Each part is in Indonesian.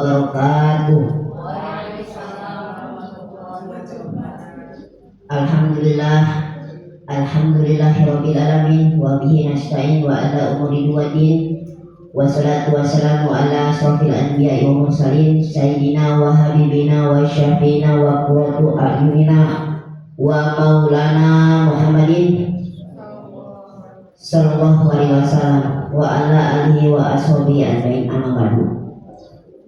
wabarakatuh. Alhamdulillah, alhamdulillahirabbil alamin wa bihi nasta'in wa ala umuri duwadin wassalatu wassalamu ala asrofil anbiya'i wa mursalin sayyidina wa habibina wa syafiina wa qurratu a'yunina wa maulana Muhammadin sallallahu alaihi wasallam wa ala alihi wa ashabihi ajmain, amma ba'du.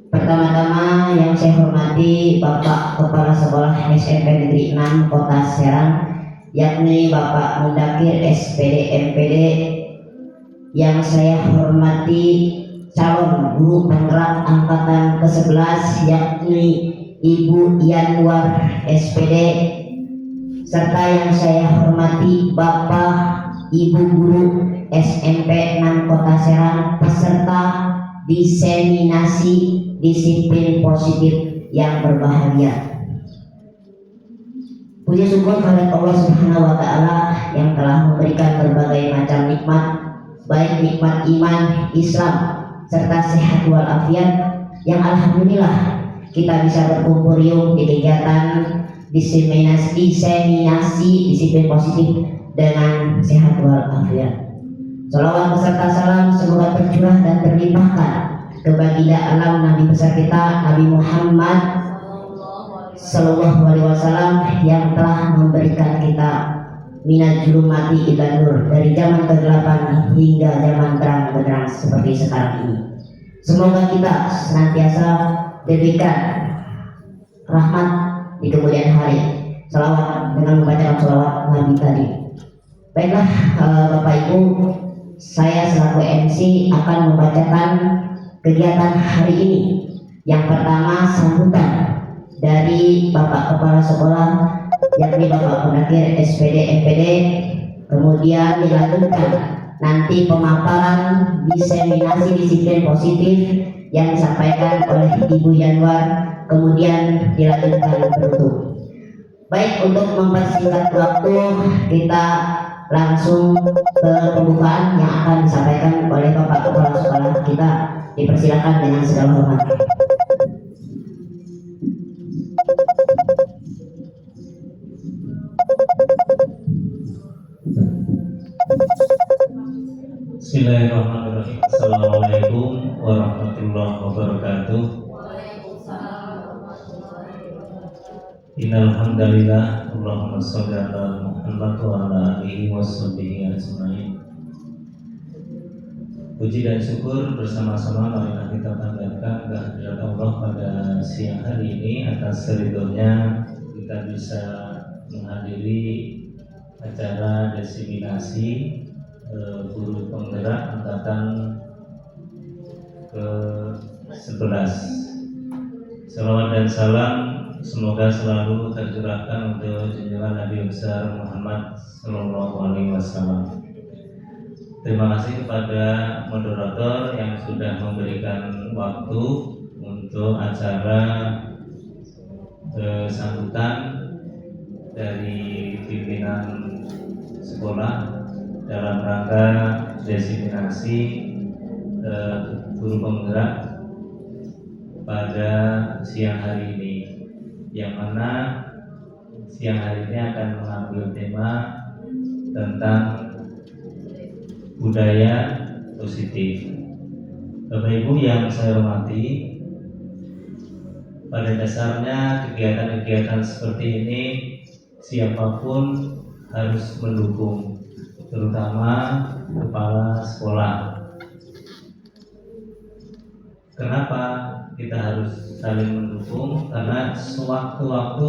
Pertama-tama yang saya hormati Bapak Kepala Sekolah SMP Negeri 6 Kota Serang, yakni Bapak Mundakir SPD MPD. Yang saya hormati calon guru penggerak angkatan ke-11, yakni Ibu Yanwar SPD, serta yang saya hormati Bapak Ibu Guru SMP 6 Kota Serang peserta diseminasi disiplin positif yang berbahagia. Puji syukur kepada Allah Subhanahu wa Ta'ala yang telah memberikan berbagai macam nikmat, baik nikmat iman, Islam, serta sehat walafiat, yang alhamdulillah kita bisa berkumpul di kegiatan diseminasi disiplin positif dengan sehat walafiat. Salawat beserta salam semoga tercurah dan terlimpahkan ke baginda alam Nabi besar kita Nabi Muhammad sallallahu alaihi wasallam yang telah memberikan kita minat julumati ila nur, dari zaman kegelapan hingga zaman terang benderang seperti sekarang ini. Semoga kita senantiasa diberikan rahmat di kemudian hari. Salawat dengan membaca salawat Nabi tadi. Baiklah, Bapak Ibu, saya selaku MC akan membacakan kegiatan hari ini. Yang pertama, sambutan dari Bapak Kepala Sekolah, yakni Bapak Mundakir SPD MPD. Kemudian dilanjutkan nanti pemaparan diseminasi disiplin positif yang disampaikan oleh Ibu Yanwar. Kemudian dilanjutkan penutup. Baik, untuk mempersingkat waktu, kita langsung ke pembukaan yang akan disampaikan oleh Bapak Kepala Sekolah kita. Dipersilakan dengan segala hormat. Bismillahirrahmanirrahim. Assalamualaikum warahmatullahi wabarakatuh. Innal hamdalillah, Allahumma shalli ala Muhammad wa ala alihi washabihi ajmain. Puji dan syukur bersama-sama marilah kita panjatkan kehadirat Allah pada siang hari ini. Atas ridhonya kita bisa menghadiri acara diseminasi guru penggerak angkatan ke-11. Salawat dan salam semoga selalu tercurahkan untuk junjungan Nabi besar Muhammad sallallahu alaihi wasallam. Terima kasih kepada moderator yang sudah memberikan waktu untuk acara sambutan dari pimpinan sekolah dalam rangka diseminasi guru penggerak pada siang hari ini, yang mana siang hari ini akan mengambil tema tentang budaya positif. Bapak Ibu yang saya hormati, pada dasarnya kegiatan-kegiatan seperti ini siapapun harus mendukung, terutama kepala sekolah. Kenapa kita harus saling mendukung? Karena sewaktu-waktu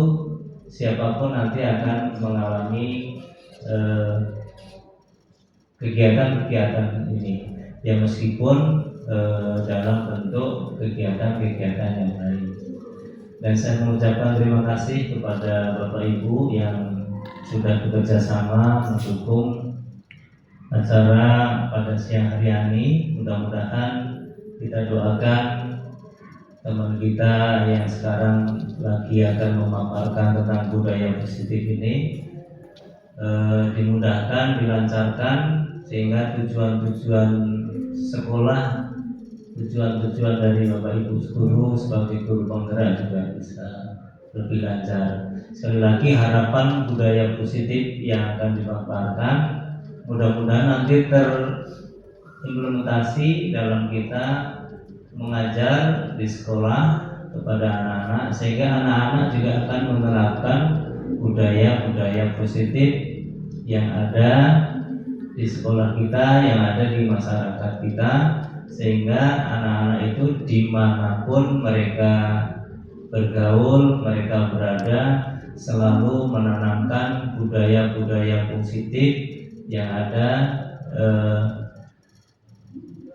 siapapun nanti akan mengalami kegiatan-kegiatan ini, ya meskipun dalam bentuk kegiatan-kegiatan yang lain. Dan saya mengucapkan terima kasih kepada Bapak Ibu yang sudah bekerja sama mendukung acara pada siang hari ini. Mudah-mudahan kita doakan teman kita yang sekarang lagi akan memaparkan tentang budaya positif ini dimudahkan, dilancarkan, sehingga tujuan-tujuan sekolah tujuan-tujuan dari Bapak Ibu guru sebagai guru penggerak juga bisa lebih lancar. Sekali lagi harapan budaya positif yang akan dipaparkan mudah-mudahan nanti terimplementasi dalam kita mengajar di sekolah kepada anak-anak, sehingga anak-anak juga akan menerapkan budaya-budaya positif yang ada di sekolah kita, yang ada di masyarakat kita, sehingga anak-anak itu dimanapun mereka bergaul, mereka berada, selalu menanamkan budaya-budaya positif yang ada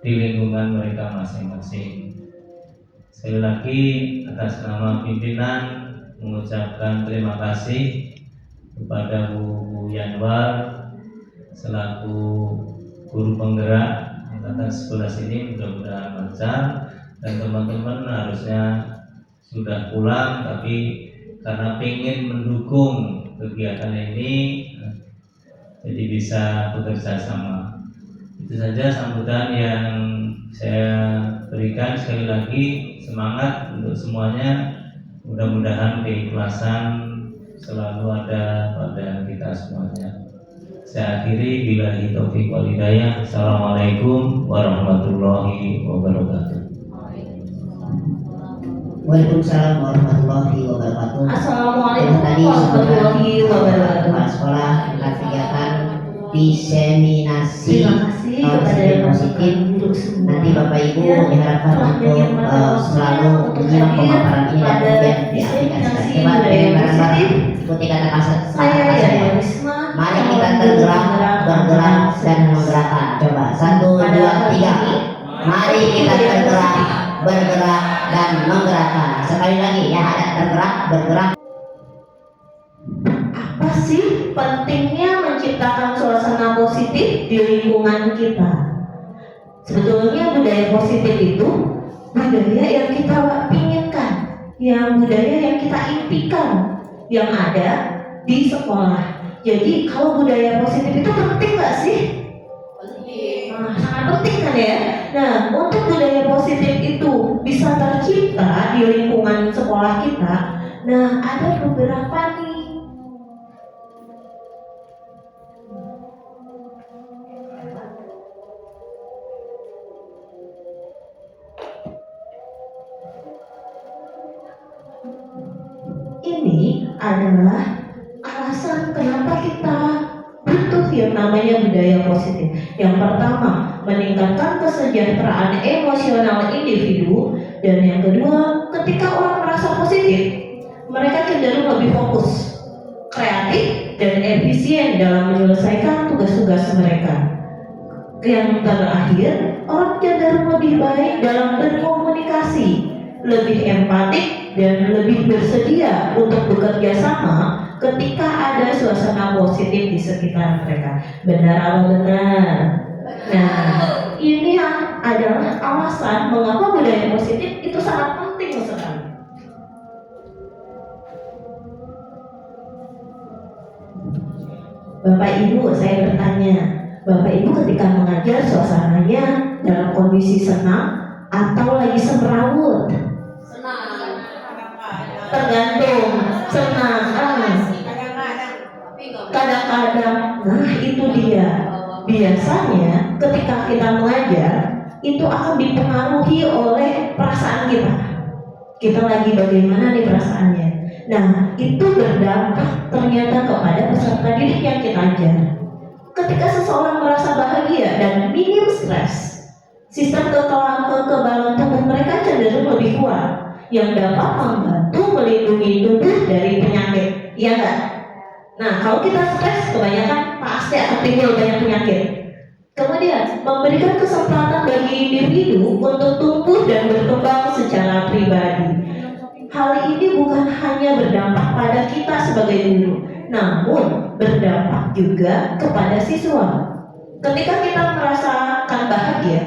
di lingkungan mereka masing-masing. Sekali lagi atas nama pimpinan mengucapkan terima kasih kepada Bu Yanwar selaku guru penggerak angkatan 11 ini, mudah-mudahan lancar, dan teman-teman harusnya sudah pulang, tapi karena ingin mendukung kegiatan ini jadi bisa bekerja sama. Itu saja sambutan yang saya berikan. Sekali lagi semangat untuk semuanya, mudah-mudahan keikhlasan selalu ada pada kita semuanya. Saya akhiri, billahi taufiq wal hidayah. Assalamualaikum warahmatullahi wabarakatuh. Waalaikumsalam warahmatullahi wabarakatuh. Assalamualaikum Tadi warahmatullahi wabarakatuh. kepala sekolah tentang kegiatan diseminasi Terima kasih kepada positif yang positif. duduk semua. Nanti Bapak Ibu Ya, diharapkan telah untuk menyiapkan selalu untuk menyimak hadir pemaparan ini dan pada kemudian diseminasi diaplikasikan. Coba budaya dengan bareng-bareng positif. ikuti kata-kata Saya saya. ya Risma. Mari kita tergerak, bergerak dan menggerakkan. Coba 1, 2, 3. Mari kita tergerak, bergerak dan menggerakkan. Sekali lagi ya, ada tergerak, bergerak. Apa sih pentingnya menciptakan suasana positif di lingkungan kita? Sebetulnya budaya positif itu budaya yang kita inginkan, yang budaya yang kita impikan, yang ada di sekolah. Jadi kalau budaya positif itu penting nggak sih? Nah, sangat penting kan ya. Nah, untuk budaya positif itu bisa tercipta di lingkungan sekolah kita. Nah, ada beberapa nih. Ini adalah alasan kenapa kita butuh yang namanya budaya positif. Yang pertama, meningkatkan kesejahteraan emosional individu, dan yang kedua, ketika orang merasa positif, mereka cenderung lebih fokus, kreatif, dan efisien dalam menyelesaikan tugas-tugas mereka. Yang terakhir, orang cenderung lebih baik dalam berkomunikasi, lebih empatik, dan lebih bersedia untuk bekerja sama ketika ada suasana positif di sekitar mereka. Benar atau benar? Nah, ini adalah alasan mengapa budaya positif itu sangat penting sekali. Bapak Ibu, saya bertanya, Bapak Ibu ketika mengajar suasananya dalam kondisi senang atau lagi semrawut? Tergantung, senang, kadang-kadang. Nah, itu dia. Biasanya ketika kita mengajar itu akan dipengaruhi oleh perasaan kita. Kita lagi bagaimana nih perasaannya. Nah, itu berdampak ternyata kepada peserta didik yang kita ajar. Ketika seseorang merasa bahagia dan minim stres, sistem kekebalan tubuh mereka cenderung lebih kuat, yang dapat membantu melindungi tubuh dari penyakit. Iya enggak? Nah, kalau kita stres kebanyakan pasti akan timbul banyak penyakit. Kemudian, memberikan kesempatan bagi individu untuk tumbuh dan berkembang secara pribadi. Hal ini bukan hanya berdampak pada kita sebagai guru, namun berdampak juga kepada siswa. Ketika kita merasakan bahagia,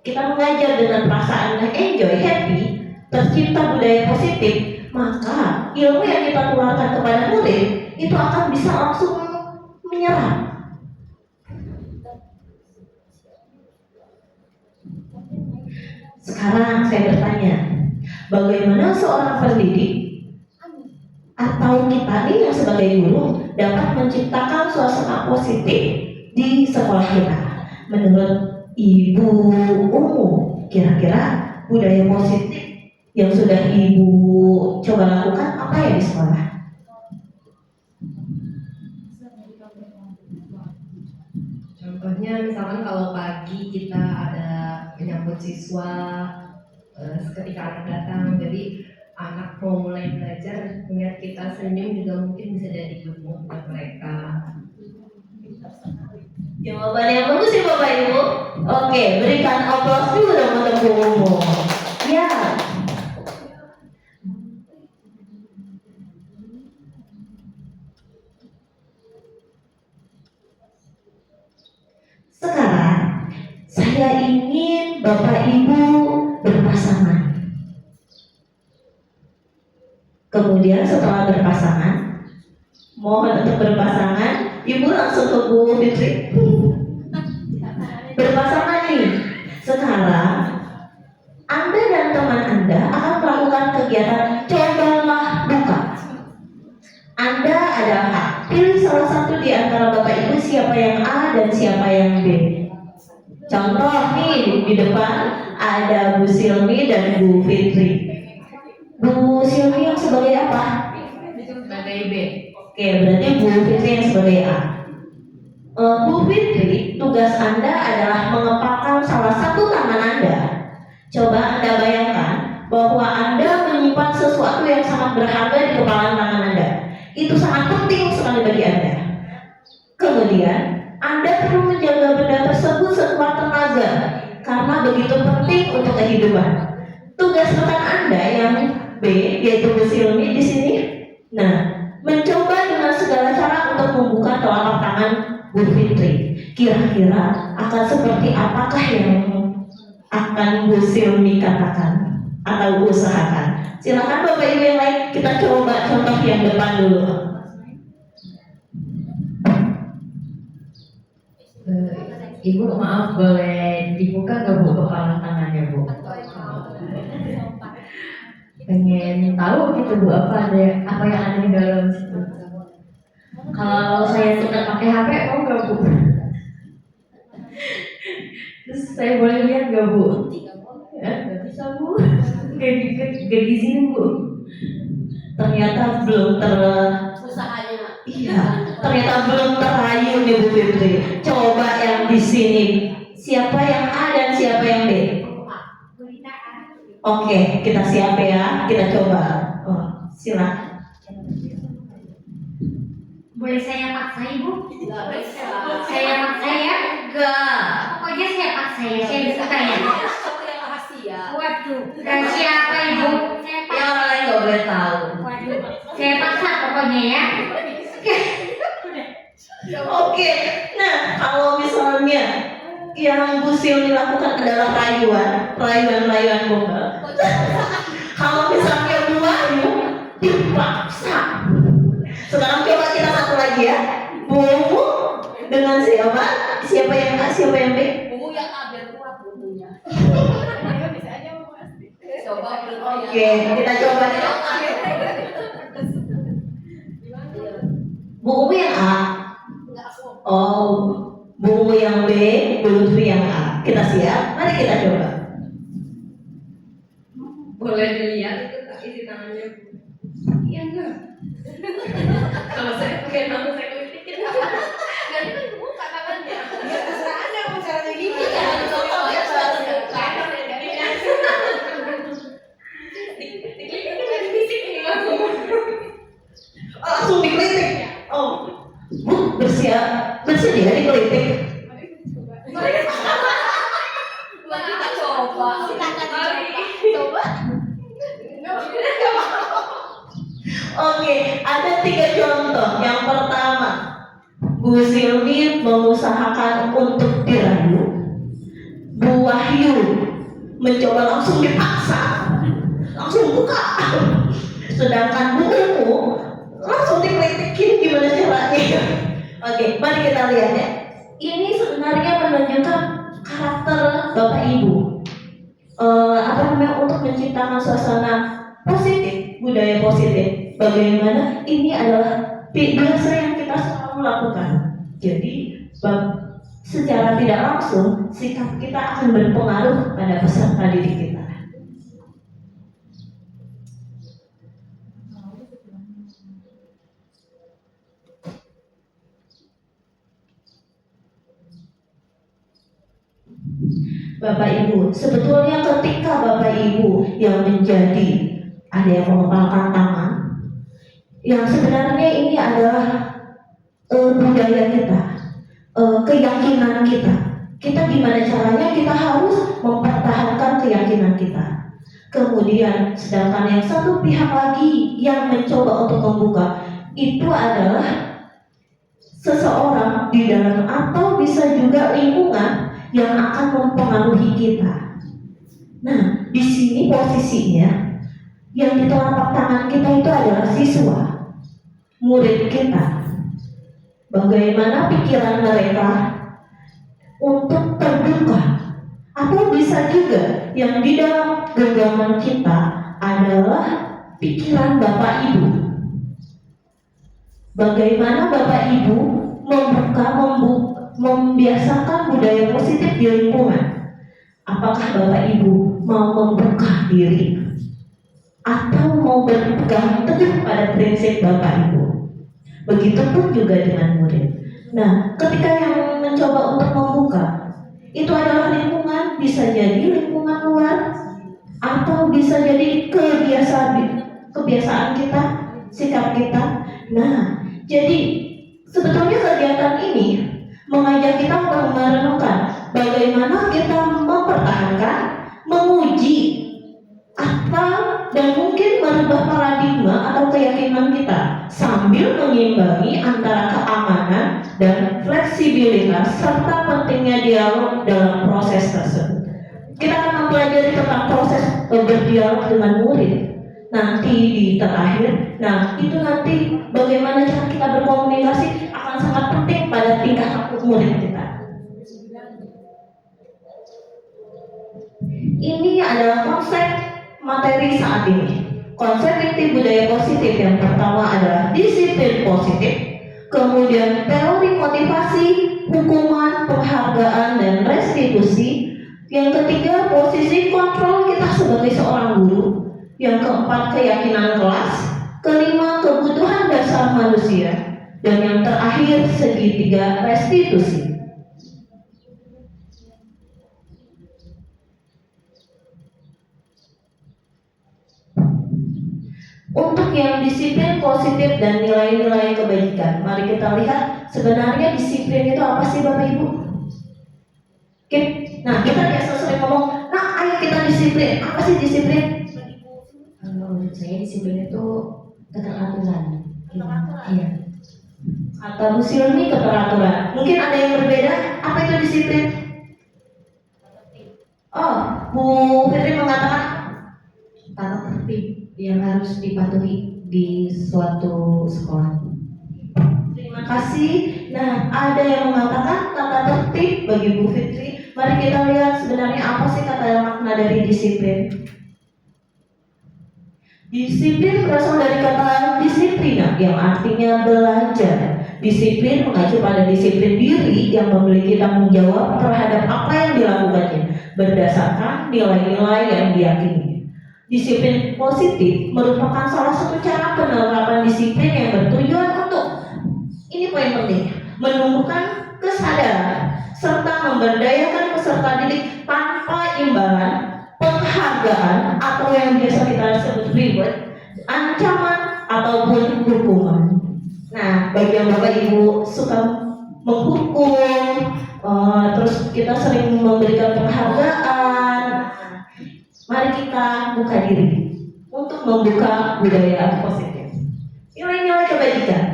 kita mengajar dengan perasaan enjoy, happy, tercipta budaya positif, maka ilmu yang kita keluarkan kepada murid itu akan bisa langsung menyerap. Sekarang saya bertanya, bagaimana seorang pendidik atau kita nih yang sebagai guru dapat menciptakan suasana positif di sekolah kita? Menurut Ibu Umu, kira-kira budaya positif yang sudah Ibu coba lakukan apa ya di sekolah? Contohnya misalkan kalau pagi kita ada menyambut siswa ketika anak datang, jadi anak mau mulai belajar melihat kita senyum juga mungkin bisa jadi good mood buat mereka. Jawaban yang bagus ya Bapak Ibu. Oke, berikan aplaus dulu dong untuk Bu Umu. Ya. Sekarang saya ingin Bapak Ibu berpasangan. Kemudian setelah berpasangan, mohon untuk berpasangan, Ibu langsung ke Bu Fitri. Berpasangan nih. Sekarang Anda dan teman Anda akan melakukan kegiatan cobalah buka. Anda ada hak pilih salah satu di antara Bapak Ibu siapa yang A dan siapa yang B. Contoh nih di depan ada Bu Silmi dan Bu Fitri. Bu Silmi yang sebagai apa? Sebagai B. Oke, berarti Bu Fitri yang sebagai A. Bu Fitri, tugas Anda adalah mengepalkan salah satu tangan Anda. Coba Anda bayangkan bahwa Anda menyimpan sesuatu yang sangat berharga di kepalan tangan Anda. Itu sangat penting sekali bagi Anda. Kemudian, Anda perlu menjaga benda tersebut sekuat tenaga karena begitu penting untuk kehidupan. Tugas rekan Anda yang B, yaitu Bu Silmi di sini. Nah, mencoba dengan segala cara untuk membuka telapak tangan Bu Fitri. Kira-kira akan seperti apakah yang akan Bu Silmi katakan atau usahakan? Silakan Bapak Ibu yang lain, kita coba contoh yang depan dulu. Ibu maaf boleh dibuka nggak Bu kepala tangannya Bu? Pengen tahu gitu Bu apa yang ada di dalam situ. Kalau saya suka pakai HP mau nggak Bu? Terus saya boleh lihat nggak Bu? Ya nggak bisa Bu. Gak diizinin Bu. Ternyata belum Usahanya. Iya, ternyata belum terayu nih Bu Fitri. Coba yang di sini, siapa yang A dan siapa yang B? Oke, kita siap ya, kita coba. Oh, silakan. Boleh saya paksa Ibu? Saya paksa ya? Enggak. Pokoknya saya paksa ya, saya bisa tanya. Waduh, dan siapa Ibu? Saya paksa. Ya orang lain nggak boleh tahu. Waduh, saya paksa pokoknya ya. Oke, nah kalau misalnya yang Bu Silmi lakukan adalah rayuan gombal. Kalau misalnya Bu Wahyu dipaksa. Sekarang coba kita satu lagi ya. Bu Umu dengan siapa? Siapa yang A, siapa yang B? Bumbu yang A biar kuat bumbunya. Coba Oke, kita coba ya. Bu Umu yang A. Oh, Bu Umu yang B, Bu Lutfi yang A. Kita siap? Mari kita coba. boleh dilihat itu isi tangannya Bu. Iya enggak? Kalau saya pakai nama saya kelitikin. Nanti kan buka tangannya. Ya terserah Anda mau caranya gini. Langsung dikritik. Oh, Bu bersedia dikritik. Coba. Oke, ada 3 contoh. Yang pertama, Bu Silmi mengusahakan untuk dirayu. Bu Wahyu mencoba langsung dipaksa, langsung buka. Sedangkan Bu Umu langsung dikritikin gimana caranya. Oke, mari kita lihat ya. Ini sebenarnya menunjukkan karakter Bapak Ibu. untuk menciptakan suasana positif, budaya positif. Bagaimana ini adalah biasa yang kita selalu lakukan. Jadi secara tidak langsung sikap kita akan berpengaruh pada peserta didik kita. Bapak Ibu, sebetulnya ketika Bapak Ibu yang menjadi ada yang mengepalkan tangan, yang sebenarnya ini adalah budaya kita, keyakinan kita. Kita gimana caranya kita harus mempertahankan keyakinan kita. Kemudian sedangkan yang satu pihak lagi yang mencoba untuk membuka itu adalah seseorang di dalam atau bisa juga lingkungan yang akan mempengaruhi kita. Nah, di sini posisinya yang di telapak tangan kita itu adalah siswa, murid kita. Bagaimana pikiran mereka untuk terbuka, atau bisa juga yang di dalam genggaman kita adalah pikiran Bapak Ibu. Bagaimana Bapak Ibu membiasakan budaya positif di lingkungan. Apakah Bapak Ibu mau membuka diri atau mau berpegang teguh pada prinsip Bapak Ibu? Begitupun juga dengan murid. Nah, ketika yang mencoba untuk membuka, itu adalah lingkungan, bisa jadi lingkungan luar atau bisa jadi kebiasaan kita, sikap kita. Nah, jadi sebetulnya kegiatan ini mengajak kita untuk merenungkan bagaimana kita mempertahankan, menguji dan mungkin merubah paradigma atau keyakinan kita sambil mengimbangi antara keamanan dan fleksibilitas serta pentingnya dialog dalam proses tersebut. Kita akan mempelajari tentang proses berdialog dengan murid nanti di terakhir. Nah, itu nanti bagaimana cara kita berkomunikasi akan sangat penting pada tingkah laku murid kita. Ini adalah konsep materi saat ini. Konsep inti budaya positif yang pertama adalah disiplin positif, kemudian teori motivasi, hukuman, penghargaan, dan restitusi. Yang ketiga, posisi kontrol kita sebagai seorang guru. Yang keempat, keyakinan kelas. Kelima, kebutuhan dasar manusia. Dan yang terakhir, segitiga restitusi. Untuk yang disiplin positif dan nilai-nilai kebajikan, mari kita lihat sebenarnya disiplin itu apa sih Bapak Ibu? Nah, kita biasa sering ngomong, nah ayo kita disiplin. Apa sih disiplin? Menurut saya disiplin itu keteraturan. Iya. Kata Bu Silmi keteraturan. Mungkin ada yang berbeda. Apa itu disiplin? Oh, Bu Fitri mengatakan Tata tertib yang harus dipatuhi di suatu sekolah. terima kasih. Nah, ada yang mengatakan tata tertib bagi Bu Fitri. Mari kita lihat sebenarnya apa sih kata makna dari disiplin. Disiplin berasal dari kata disiplina yang artinya belajar. Disiplin mengacu pada disiplin diri yang memiliki tanggung jawab terhadap apa yang dilakukannya berdasarkan nilai-nilai yang diyakini. Disiplin positif merupakan salah satu cara penerapan disiplin yang bertujuan untuk, ini poin penting, menumbuhkan kesadaran serta memberdayakan peserta didik tanpa imbalan, penghargaan atau yang biasa kita sebut reward, ancaman ataupun hukuman. Nah, bagi yang Bapak Ibu suka menghukum, terus kita sering memberikan penghargaan, mari kita buka diri untuk membuka budaya positif. Nilai-nilai kebajikan.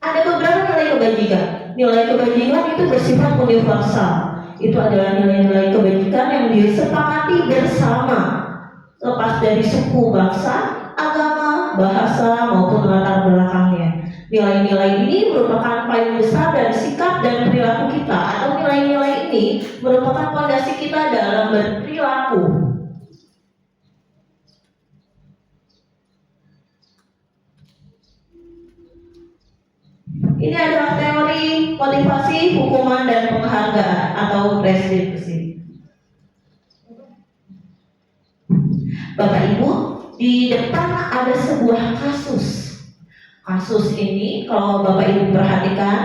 Ada beberapa nilai kebajikan. Nilai kebajikan itu bersifat universal. Itu adalah nilai-nilai kebajikan yang disepakati bersama, lepas dari suku, bangsa, agama, bahasa maupun latar belakangnya. Nilai-nilai ini merupakan payung besar dari sikap dan perilaku kita, atau nilai-nilai ini merupakan fondasi kita dalam berperilaku. Ini adalah teori motivasi, hukuman, dan penghargaan atau restitusi. Bapak Ibu, di depan ada sebuah kasus. Kasus ini kalau Bapak Ibu perhatikan,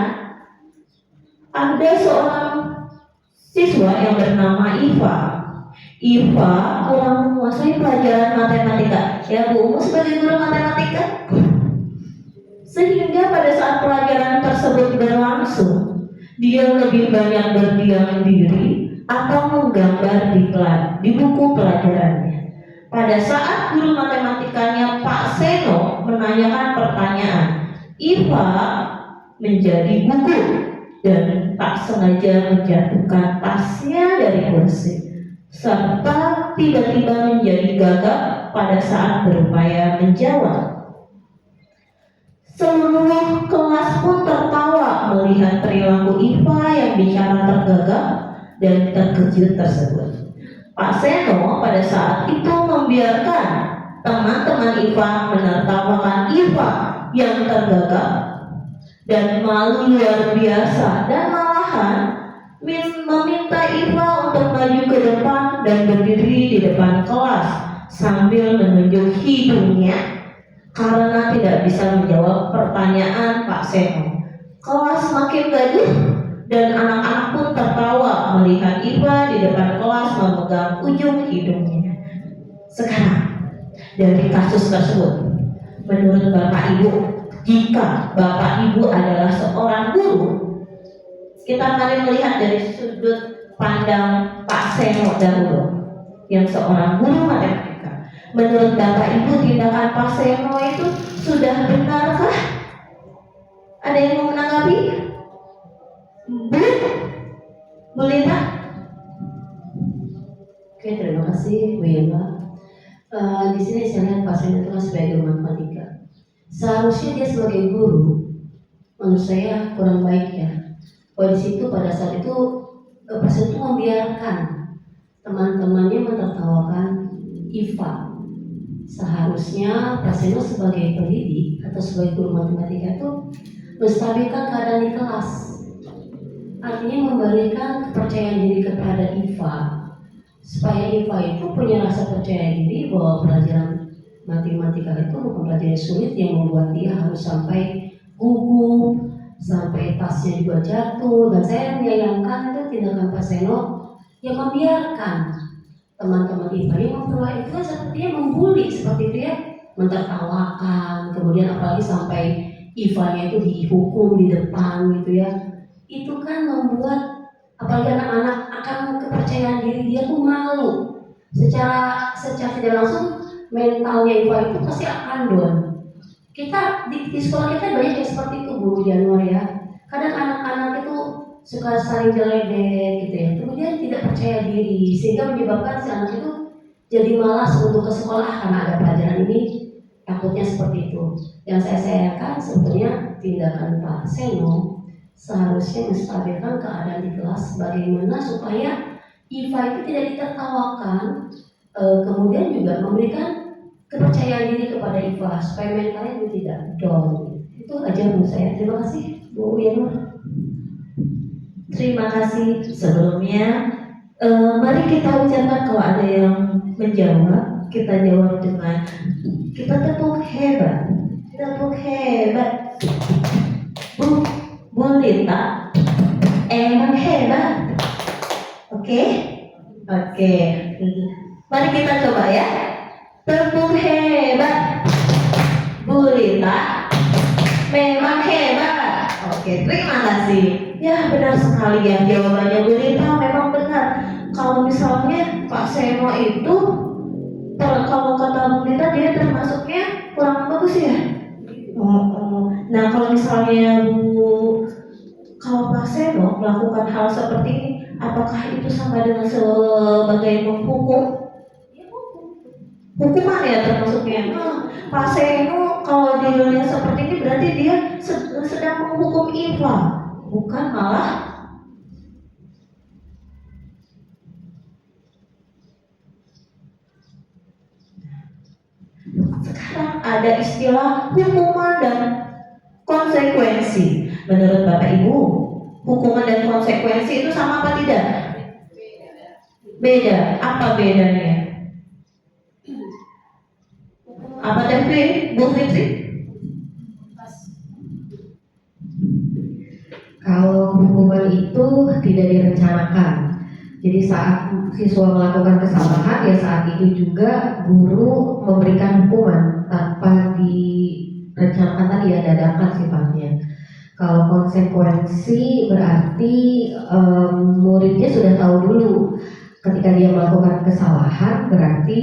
ada seorang siswa yang bernama Iva. Iva kurang menguasai pelajaran matematika. Ya Bu, sebagai guru matematika, sehingga pada saat pelajaran tersebut berlangsung, dia lebih banyak berdiam diri atau menggambar di buku pelajarannya. Pada saat guru matematikanya Pak Seno menanyakan pertanyaan, Iva menjadi gugup dan tak sengaja menjatuhkan tasnya dari kursi, serta tiba-tiba menjadi gagap pada saat berupaya menjawab. Seluruh kelas pun tertawa melihat perilaku Iva yang bicara tergagap dan terkejut tersebut. Pak Seno pada saat itu membiarkan teman-teman Iva menertawakan Iva yang tergagap dan malu luar biasa, dan malahan meminta Iva untuk maju ke depan dan berdiri di depan kelas sambil menunjuk hidungnya karena tidak bisa menjawab pertanyaan Pak Seno. Kelas makin gaduh dan anak-anak pun tertawa melihat Iva di depan kelas memegang ujung hidungnya. Sekarang, dari kasus tersebut, menurut Bapak Ibu, jika Bapak Ibu adalah seorang guru, kita mari melihat dari sudut pandang Pak Seno dahulu, yang seorang guru matematika. Menurut Bapak Ibu, tindakan Pak Seno itu sudah benarkah? Ada yang mau menanggapi? Bu Lina? Oke, terima kasih Bu Yema. Di sini saya lihat Pak Seno itu sebagai guru matematika. Seharusnya dia sebagai guru, menurut saya kurang baik ya. Bahwa di situ pada saat itu Pak Seno itu membiarkan teman-temannya menertawakan Iva. Seharusnya Pak Seno sebagai pendidik atau sebagai guru matematika itu menstabilkan keadaan di kelas. Artinya memberikan kepercayaan diri kepada Iva, supaya Iva itu punya rasa percaya diri bahwa pelajaran matematika itu bukan pelajaran sulit yang membuat dia harus sampai gugup, sampai tasnya juga jatuh. Dan saya menyayangkan itu tindakan Pak Seno yang membiarkan teman-teman Iva yang memperlakukan itu kan sepertinya membuli seperti itu ya, mentertawakan, kemudian apalagi sampai Iva-nya itu dihukum di depan gitu ya. Itu kan membuat apalagi anak-anak akan kepercayaan diri dia tuh malu. Secara tidak langsung mentalnya Iva itu pasti akan down. Kita di sekolah kita banyak yang seperti itu Bu Januar ya. Kadang anak-anak itu suka saling geledek gitu ya, kemudian tidak percaya diri sehingga menyebabkan si anak itu jadi malas untuk ke sekolah karena ada pelajaran ini, takutnya seperti itu. Yang saya sayangkan sebetulnya tindakan Pak Seno seharusnya menstabilkan keadaan di kelas bagaimana supaya Iva itu tidak ditertawakan, kemudian juga memberikan kepercayaan diri kepada Iva supaya mentalnya itu tidak down. Itu aja menurut saya. Terima kasih Bu Yanur. Terima kasih. Sebelumnya, mari kita ucapkan kalau ada yang menjawab, kita jawab dengan kita tepuk hebat, tepuk hebat. Bu Lita, emang hebat. Oke. Mari kita coba ya. Tepuk hebat. Bu Lita, memang hebat. Oke, terima kasih. Ya benar sekali ya, jawabannya Bu Lita memang benar. Kalau misalnya Pak Seno itu, kalau kata Bu Lita dia termasuknya kurang bagus ya. Nah kalau misalnya kalau Pak Seno melakukan hal seperti ini, apakah itu sama dengan sebagai menghukum? Hukuman ya termasuknya. Pak Seno kalau dilihat seperti ini berarti dia sedang menghukum Iva, bukan malah sekarang ada istilah hukuman dan konsekuensi. Menurut Bapak Ibu, hukuman dan konsekuensi itu sama apa tidak? Beda. Apa bedanya? Apa tadi Bu Fitri? Kalau hukuman itu tidak direncanakan. Jadi saat siswa melakukan kesalahan, ya saat itu juga guru memberikan hukuman tanpa direncanakan tadi, ya dadakan sifatnya. Kalau konsekuensi berarti muridnya sudah tahu dulu ketika dia melakukan kesalahan, berarti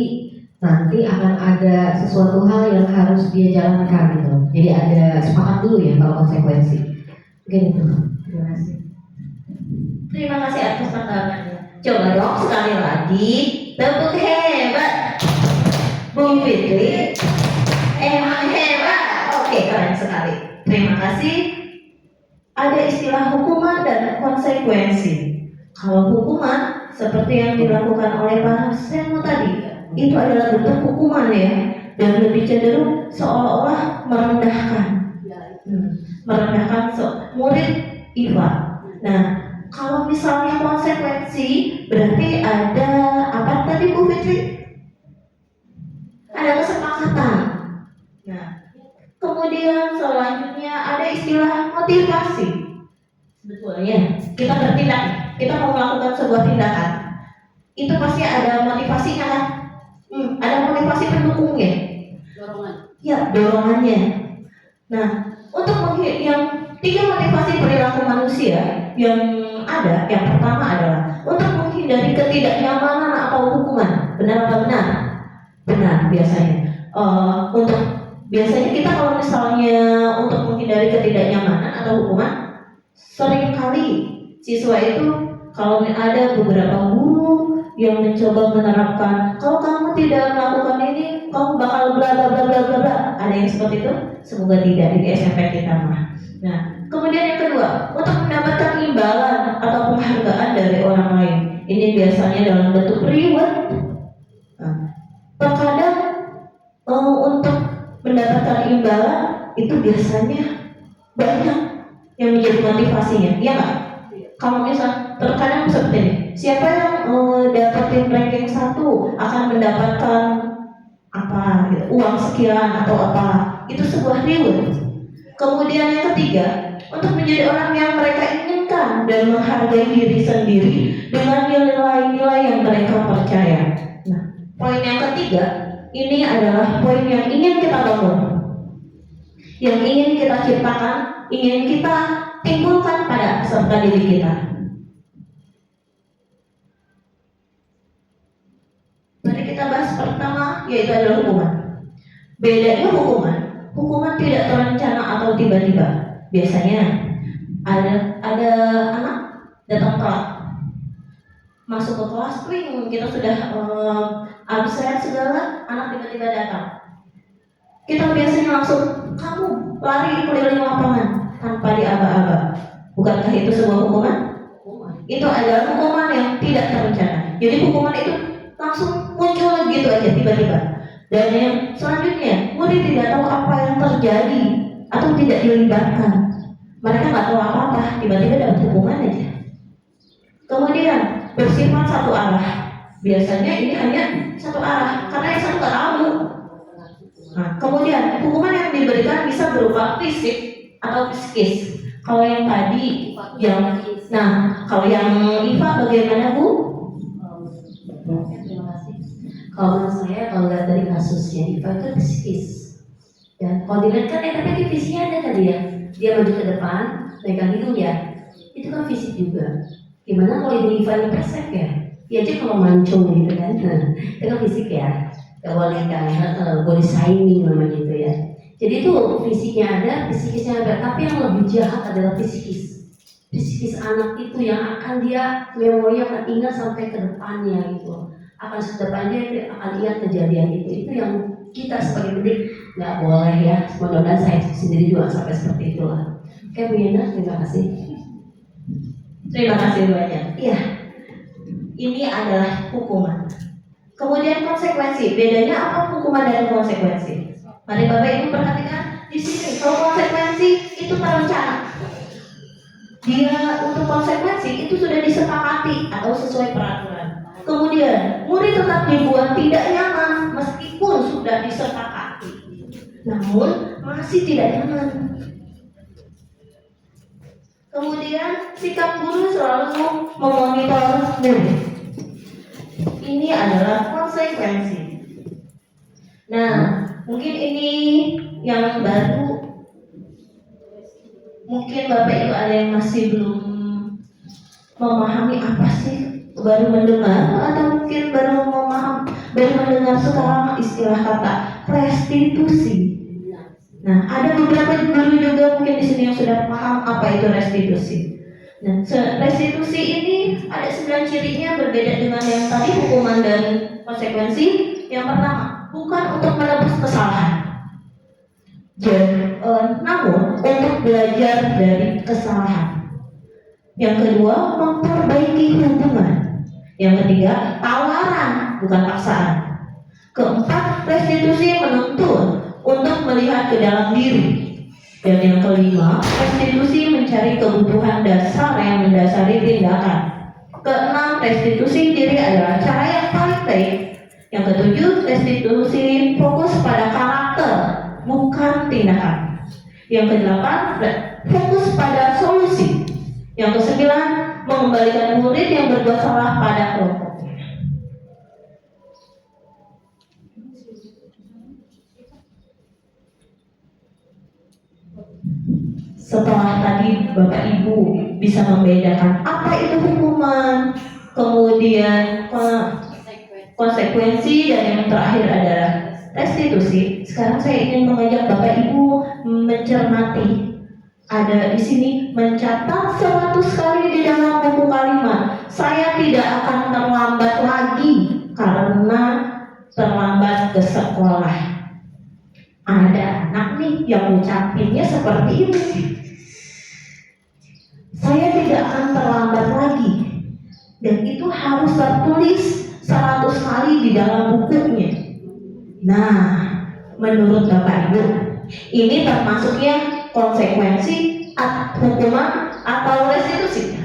nanti akan ada sesuatu hal yang harus dia jalankan gitu. Jadi ada sepakat dulu ya kalau konsekuensi. Mungkin itu. Terima kasih. Terima kasih atas tanggapannya. Coba dong sekali lagi, tepuk hebat Bu Fitri, emang hebat. Oke, keren sekali. Terima kasih. Ada istilah hukuman dan konsekuensi. Kalau hukuman seperti yang dilakukan oleh Pak Semu tadi, itu adalah bentuk hukuman ya, dan lebih cenderung seolah-olah merendahkan, murid Iva. Nah, kalau misalnya konsekuensi berarti ada apa tadi Bu Fitri? Ada kesepakatan. Nah, kemudian selanjutnya ada istilah motivasi. Sebetulnya kita bertindak, kita mau melakukan sebuah tindakan, itu pasti ada motivasinya kan? Ada motivasi pendukungnya. Dorongan. Ya, dorongannya. Nah, untuk yang 3 motivasi perilaku manusia yang ada, yang pertama adalah untuk menghindari ketidaknyamanan atau hukuman. Benar apa benar? Benar biasanya. Biasanya kita kalau misalnya untuk menghindari ketidaknyamanan atau hukuman, seringkali siswa itu kalau ada beberapa guru yang mencoba menerapkan, kalau kamu tidak melakukan ini, kamu bakal bla bla bla bla bla bla. Ada yang seperti itu? Semoga tidak di SMP kita mah. Nah, kemudian yang kedua, untuk mendapatkan imbalan atau penghargaan dari orang lain. Ini biasanya dalam bentuk reward. Nah, terkadang untuk mendapatkan imbalan itu biasanya banyak yang menjadi motivasinya, ya nggak? Kalau misal terkadang seperti ini, siapa yang dapetin ranking 1 akan mendapatkan apa gitu, uang sekian atau apa, itu sebuah reward. Kemudian yang ketiga, untuk menjadi orang yang mereka inginkan dan menghargai diri sendiri dengan nilai-nilai yang mereka percaya. Nah, poin yang ketiga ini adalah poin yang ingin kita bangun, yang ingin kita ciptakan, ingin kita timbulkan pada peserta didik kita. Mari kita bahas pertama, yaitu adalah hukuman. Bedanya hukuman tidak terencana atau tiba-tiba. Biasanya ada anak datang telat, masuk ke kelas, kita sudah absen segala, anak tiba-tiba datang. Kita biasanya langsung, kamu lari keliling lapangan tanpa diaba-aba. Bukankah itu sebuah hukuman? Itu adalah hukuman yang tidak terencana. Jadi hukuman itu langsung muncul gitu aja tiba-tiba. Dan yang selanjutnya, murid tidak tahu apa yang terjadi atau tidak dilibatkan. Mereka nggak tahu apa-apa, tiba-tiba dapat hukuman aja. Kemudian bersifat satu arah. Biasanya ini hanya satu arah karena yang satu nggak tahu. Nah, kemudian hukuman yang diberikan bisa berupa fisik atau psikis. Kalau yang tadi kalau yang IPA bagaimana Bu? Terima kasih. Kalau menurut saya, kalau lihat dari kasusnya IPA itu psikis. Ya, kalau dilihat kan tapi fisiknya ada tadi ya. Dia maju ke depan, megang hidung ya. Itu kan fisik juga. Gimana kalau di IPA ini persep ya? Ya aja kalau mancung gitu kan. Itu kan fisik ya. Gak boleh kan body shaming namanya gitu ya. Jadi itu fisiknya ada, psikisnya ada. Tapi yang lebih jahat adalah psikis. Psikis anak itu yang akan dia memori akan ingat sampai ke depannya gitu. akan sedepannya akan lihat kejadian itu yang kita sebagai pendidik nggak boleh ya. Mudah-mudahan saya sendiri juga sampai seperti itulah. Oke Bu Yana, terima kasih. Terima kasih banyak. Iya, ini adalah hukuman. Kemudian konsekuensi. Bedanya apa hukuman dan konsekuensi? Mari Bapak Ibu perhatikan di sini. Kalau konsekuensi itu terencana. Dia untuk konsekuensi itu sudah disepakati atau sesuai peraturan. Kemudian murid tetap dibuat tidak nyaman meskipun sudah disepakati, namun masih tidak nyaman. Kemudian sikap guru selalu memonitor murid. Ini adalah konsekuensi. Nah, mungkin ini yang baru. Mungkin Bapak Ibu ada yang masih belum memahami apa sih, baru mendengar atau mungkin baru mendengar sekarang istilah kata restitusi. Nah, ada beberapa guru juga mungkin di sini yang sudah paham apa itu restitusi. Nah, restitusi ini ada 9 cirinya berbeda dengan yang tadi hukuman dan konsekuensi. Yang pertama, bukan untuk menebus kesalahan. Namun untuk belajar dari kesalahan. Yang kedua, memperbaiki hubungan. Yang ketiga, tawaran bukan paksaan. Keempat, restitusi menuntun untuk melihat ke dalam diri. Dan yang kelima, restitusi mencari kebutuhan dasar yang mendasari tindakan. Keenam, restitusi diri adalah cara yang paling baik. Yang ketujuh, restitusi fokus pada karakter bukan tindakan. Yang kedelapan, fokus pada solusi. Yang kesembilan, mengembalikan murid yang berbuat salah pada kelompoknya. Setelah tadi Bapak Ibu bisa membedakan apa itu hukuman, kemudian konsekuensi, dan yang terakhir adalah restitusi. Sekarang saya ingin mengajak Bapak Ibu mencermati. Ada di sini mencatat 100 kali di dalam buku kalimat. Saya tidak akan terlambat lagi karena terlambat ke sekolah. Ada anak nih yang ucapinnya seperti ini. Saya tidak akan terlambat lagi. Dan itu harus tertulis 100 kali di dalam bukunya. Nah, menurut Bapak Ibu, ini termasuknya konsekuensi, hukuman, atau restitusi?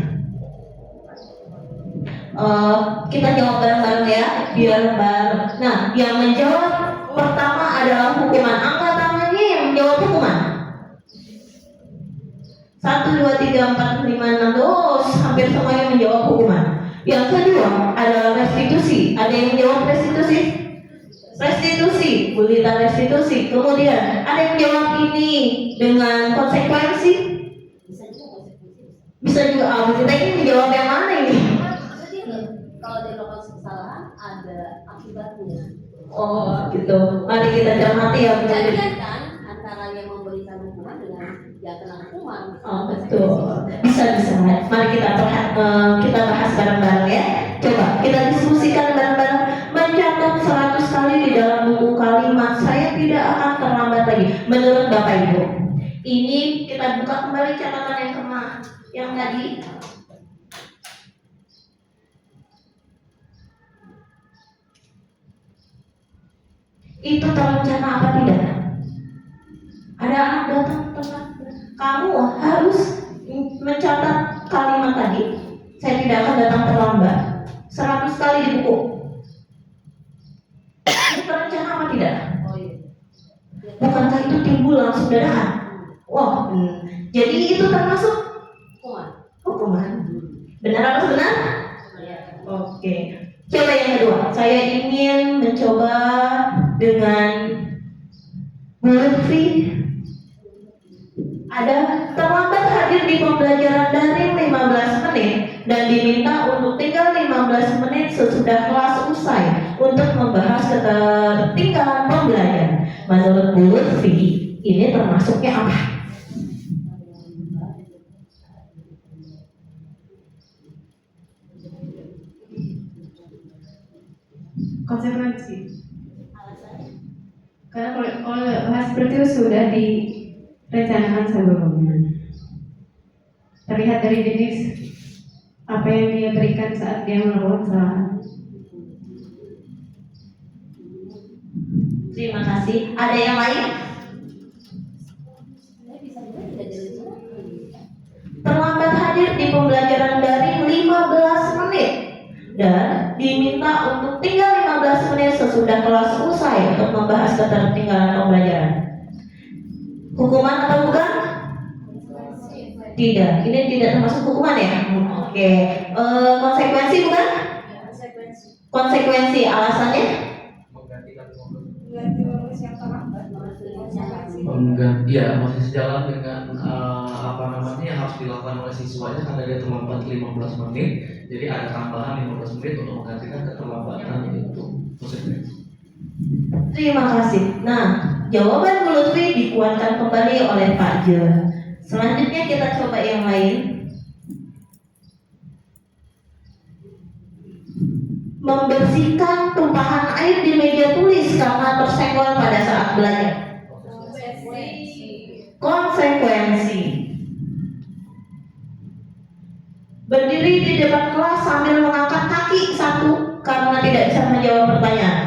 Kita jawab bareng-bareng ya, biar bareng. Nah, yang menjawab pertama adalah hukuman. Angkat tangannya yang menjawab hukuman. 1, 2, 3, 4, 5, 6. Oh, hampir semuanya menjawab hukuman. Yang kedua adalah restitusi. Ada yang menjawab restitusi? Restitusi, Bu Lita restitusi. Kemudian ada yang jawab ini dengan konsekuensi. Bisa juga Bu Lita ini menjawab yang mana ini? Kalau dia melakukan kesalahan ada akibatnya. Oh gitu. Mari kita cermati ya Bu Lita. Jadikan kan antara yang memberikan hukuman dengan yang kena hukuman. Oh betul. Bisa. Mari kita bahas bareng-bareng ya. Coba kita diskusikan bareng-bareng. Mencatat 100 kali di dalam buku kalimat. Saya tidak akan terlambat lagi. Menurut Bapak Ibu, ini kita buka kembali catatan yang tadi. Itu terencana apa tidak? Ada anak datang teman, kamu harus mencatat kalimat tadi. Saya tidak akan datang terlambat. 100 kali di buku. Itu terencana apa tidak? Oh iya. Bukankah itu timbul langsung dadakan? Wah, jadi itu termasuk hukuman. Benar atau benar? Iya. Oke. Coba yang kedua. Saya ingin mencoba dengan Bu Lutfi. Ada terlambat hadir di pembelajaran daring 15 menit dan diminta untuk tinggal 15 menit sesudah kelas usai untuk membahas ketertinggalan pembelajaran. Menurut Bu Lutfi, ini termasuknya apa? konsekuensi. Karena kalau hal seperti itu sudah direncanakan sebelumnya. Terlihat dari jenis apa yang dia berikan saat dia melakukan kesalahan. Terima kasih. Ada yang lain? Terlambat hadir di pembelajaran daring 15 menit dan diminta untuk tinggal 15 menit sesudah kelas usai untuk membahas ketertinggalan pembelajaran. Hukuman atau bukan? Tidak, ini tidak termasuk hukuman ya? Oke. Konsekuensi bukan? Konsekuensi, alasannya? Ya masih sejalan dengan yang harus dilakukan oleh siswanya karena dia terlambat 15 menit, jadi ada tambahan 15 menit untuk menggantikan keterlambatan itu. Terima kasih. Nah, jawaban Bu Lutfi dikuatkan kembali oleh Pak Je. Selanjutnya kita coba yang lain. Membersihkan tumpahan air di meja tulis karena tersenggol pada saat belajar. Konsekuensi. Berdiri di depan kelas sambil mengangkat kaki satu karena tidak bisa menjawab pertanyaan.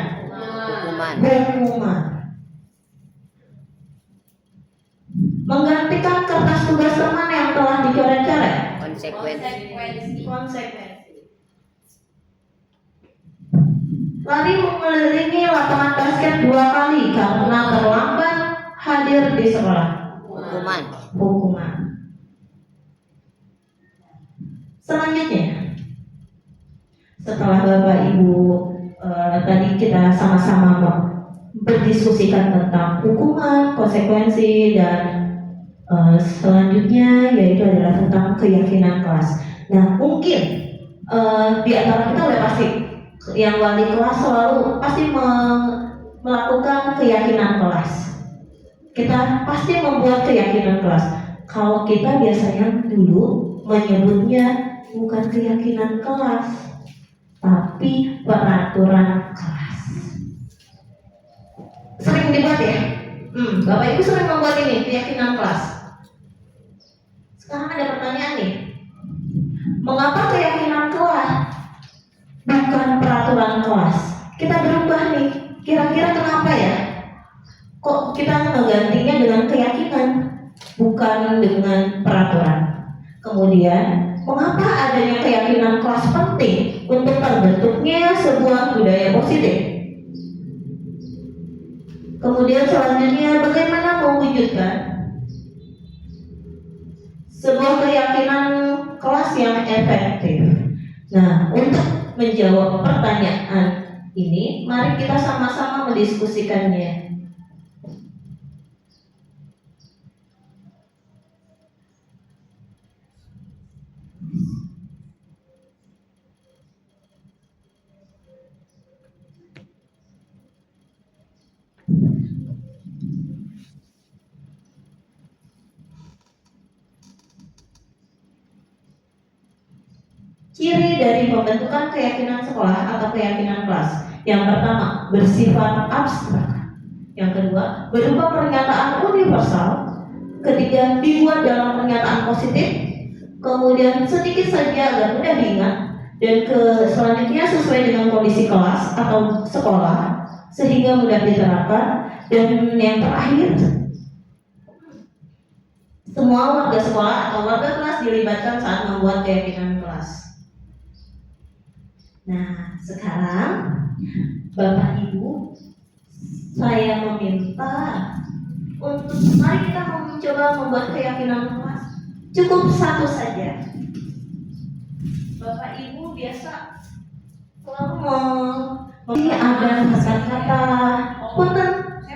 Hukuman. Menggantikan kertas tugas teman yang telah dicoret-coret. Konsekuensi. Lari mengelilingi lapangan basket 2 kali karena terlambat hadir di sekolah. Hukuman. Selanjutnya, setelah Bapak Ibu tadi kita sama-sama berdiskusikan tentang hukuman, konsekuensi, dan selanjutnya yaitu adalah tentang keyakinan kelas. Nah, mungkin di antara kita udah pasti yang wali kelas selalu pasti melakukan keyakinan kelas. Kita pasti membuat keyakinan kelas. Kalau kita biasanya dulu menyebutnya bukan keyakinan kelas, tapi peraturan kelas. Sering dibuat ya? Bapak Ibu sering membuat ini, keyakinan kelas. Sekarang ada pertanyaan nih. Mengapa keyakinan kelas bukan peraturan kelas? Kita berubah nih. Kira-kira kenapa ya? Kok kita menggantinya dengan keyakinan, bukan dengan peraturan? Kemudian, mengapa adanya keyakinan kelas penting untuk terbentuknya sebuah budaya positif? Kemudian selanjutnya, bagaimana mewujudkan sebuah keyakinan kelas yang efektif? Nah, untuk menjawab pertanyaan ini, mari kita sama-sama mendiskusikannya. Ciri dari pembentukan keyakinan sekolah atau keyakinan kelas. Yang pertama, bersifat abstrak. Yang kedua, berupa pernyataan universal. Ketiga, dibuat dalam pernyataan positif. Kemudian sedikit saja agar mudah diingat. Dan selanjutnya sesuai dengan kondisi kelas atau sekolah sehingga mudah diterapkan. Dan yang terakhir, semua warga sekolah atau warga kelas dilibatkan saat membuat keyakinan kelas. Nah, sekarang Bapak Ibu, saya meminta untuk mari kita mencoba membuat keyakinan kelas. Cukup satu saja. Bapak Ibu biasa selalu ada kata-kata. Punten,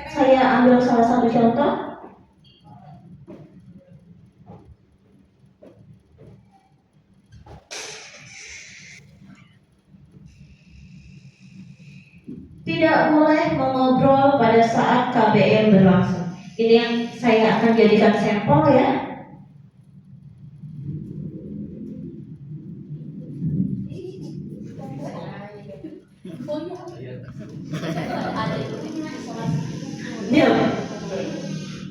saya ambil salah satu contoh. Tidak boleh mengobrol pada saat KBM berlangsung. Ini yang saya akan jadikan sampel ya.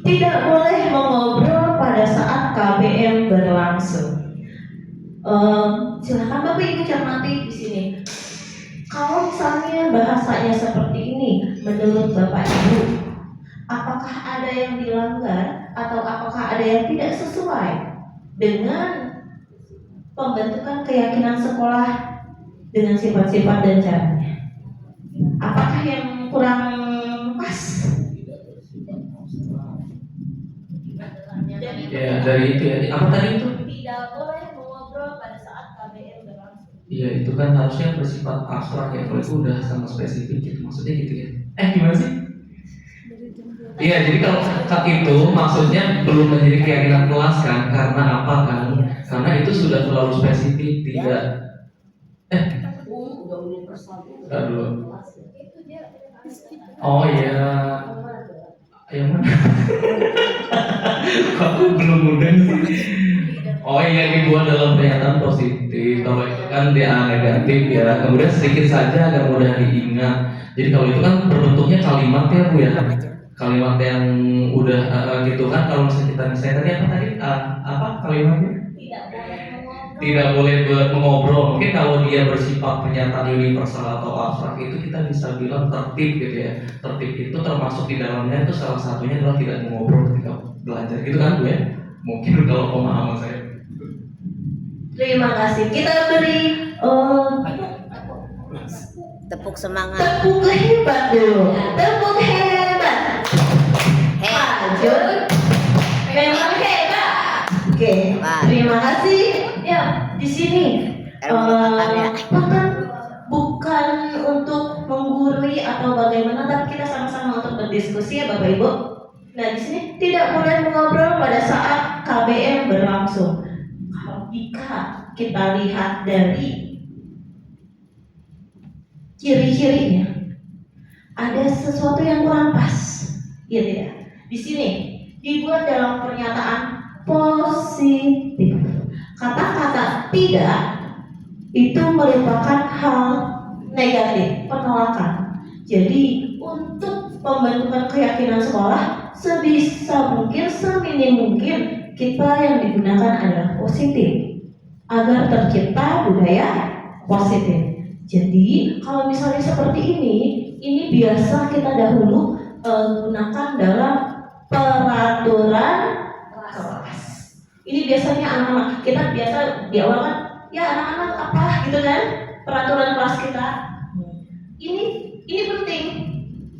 Tidak boleh mengobrol pada saat KBM berlangsung. Silakan Bapak Ibu cermati di sini. Kalau misalnya bahasanya seperti ini, menurut Bapak Ibu, apakah ada yang dilanggar atau apakah ada yang tidak sesuai dengan pembentukan keyakinan sekolah dengan sifat-sifat dan caranya? Apakah yang kurang pas? Ya dari itu ya. Apa tadi itu? Tidak boleh mengobrol pada saat KBM berlangsung. Iya itu kan harusnya bersifat abstrak ya. Kalau itu udah sama spesifik gitu. Maksudnya gitu ya. Gimana sih? Iya jadi kalau itu maksudnya belum menjadi keyakinan kelas kan. Karena apa kan? Karena itu sudah terlalu spesifik. Tidak. Dulu. Oh iya. Yang mana? Aku belum mudah sih. Oh iya dibuat dalam pernyataan positif. Kalau itu kan dia negatif ya. Kemudian sedikit saja agar mudah diingat. Jadi kalau itu kan berbentuknya kalimat ya Bu ya. Kalimat yang udah gitu kan. Kalau misalnya kita tadi apa kalimatnya? Tidak boleh mengobrol. Mungkin kalau dia bersifat pernyataan universal atau abstrak itu kita bisa bilang tertib gitu ya. Tertib itu termasuk di dalamnya itu salah satunya adalah tidak mengobrol ketika belajar gitu kan Bu ya. Mungkin kalau pemahaman saya. Terima kasih. Kita beri Tepuk semangat. tepuk hebat dulu. Tepuk hebat. Lanjut. Memang hebat. Oke. Terima kasih. Ya di sini bukan untuk menggurui atau bagaimana, tapi kita sama-sama untuk berdiskusi ya Bapak Ibu. Nah di sini tidak boleh mengobrol pada saat KBM berlangsung. Kalau jika kita lihat dari ciri-cirinya, ada sesuatu yang kurang pas, gitu ya. Di sini dibuat dalam pernyataan positif. Kata-kata tidak itu merupakan hal negatif, penolakan. Jadi untuk pembentukan keyakinan sekolah sebisa mungkin, seminim mungkin kita yang digunakan adalah positif agar tercipta budaya positif. Jadi kalau misalnya seperti ini biasa kita dahulu gunakan dalam peraturan kelas. Ini biasanya anak-anak kita biasa di awal kan, ya anak-anak apa gitu kan, peraturan kelas kita. Ini penting.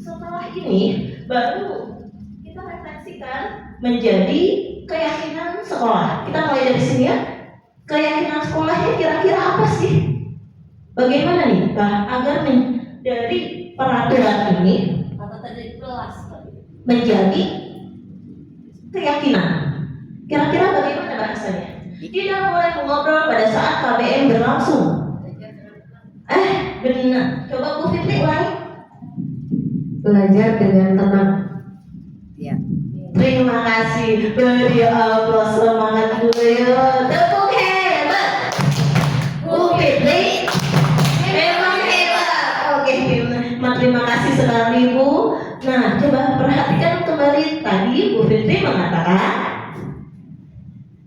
Setelah ini baru kita refleksikan menjadi keyakinan sekolah. Kita mulai dari sini ya. Keyakinan sekolahnya kira-kira apa sih? Bagaimana nih agar dari peraturan ini menjadi keyakinan? Kira-kira bagaimana bahasanya? Tidak boleh mengobrol pada saat KBM berlangsung. Benar. Coba Bu Fitri ulangi. Belajar dengan tenang. Ya. Terima kasih. Beri aplaus semangat dulu ya. Tepuk hebat. Bu Fitri memang hebat. Oke, terima kasih sekali Bu. Nah, coba perhatikan kembali tadi Bu Fitri mengatakan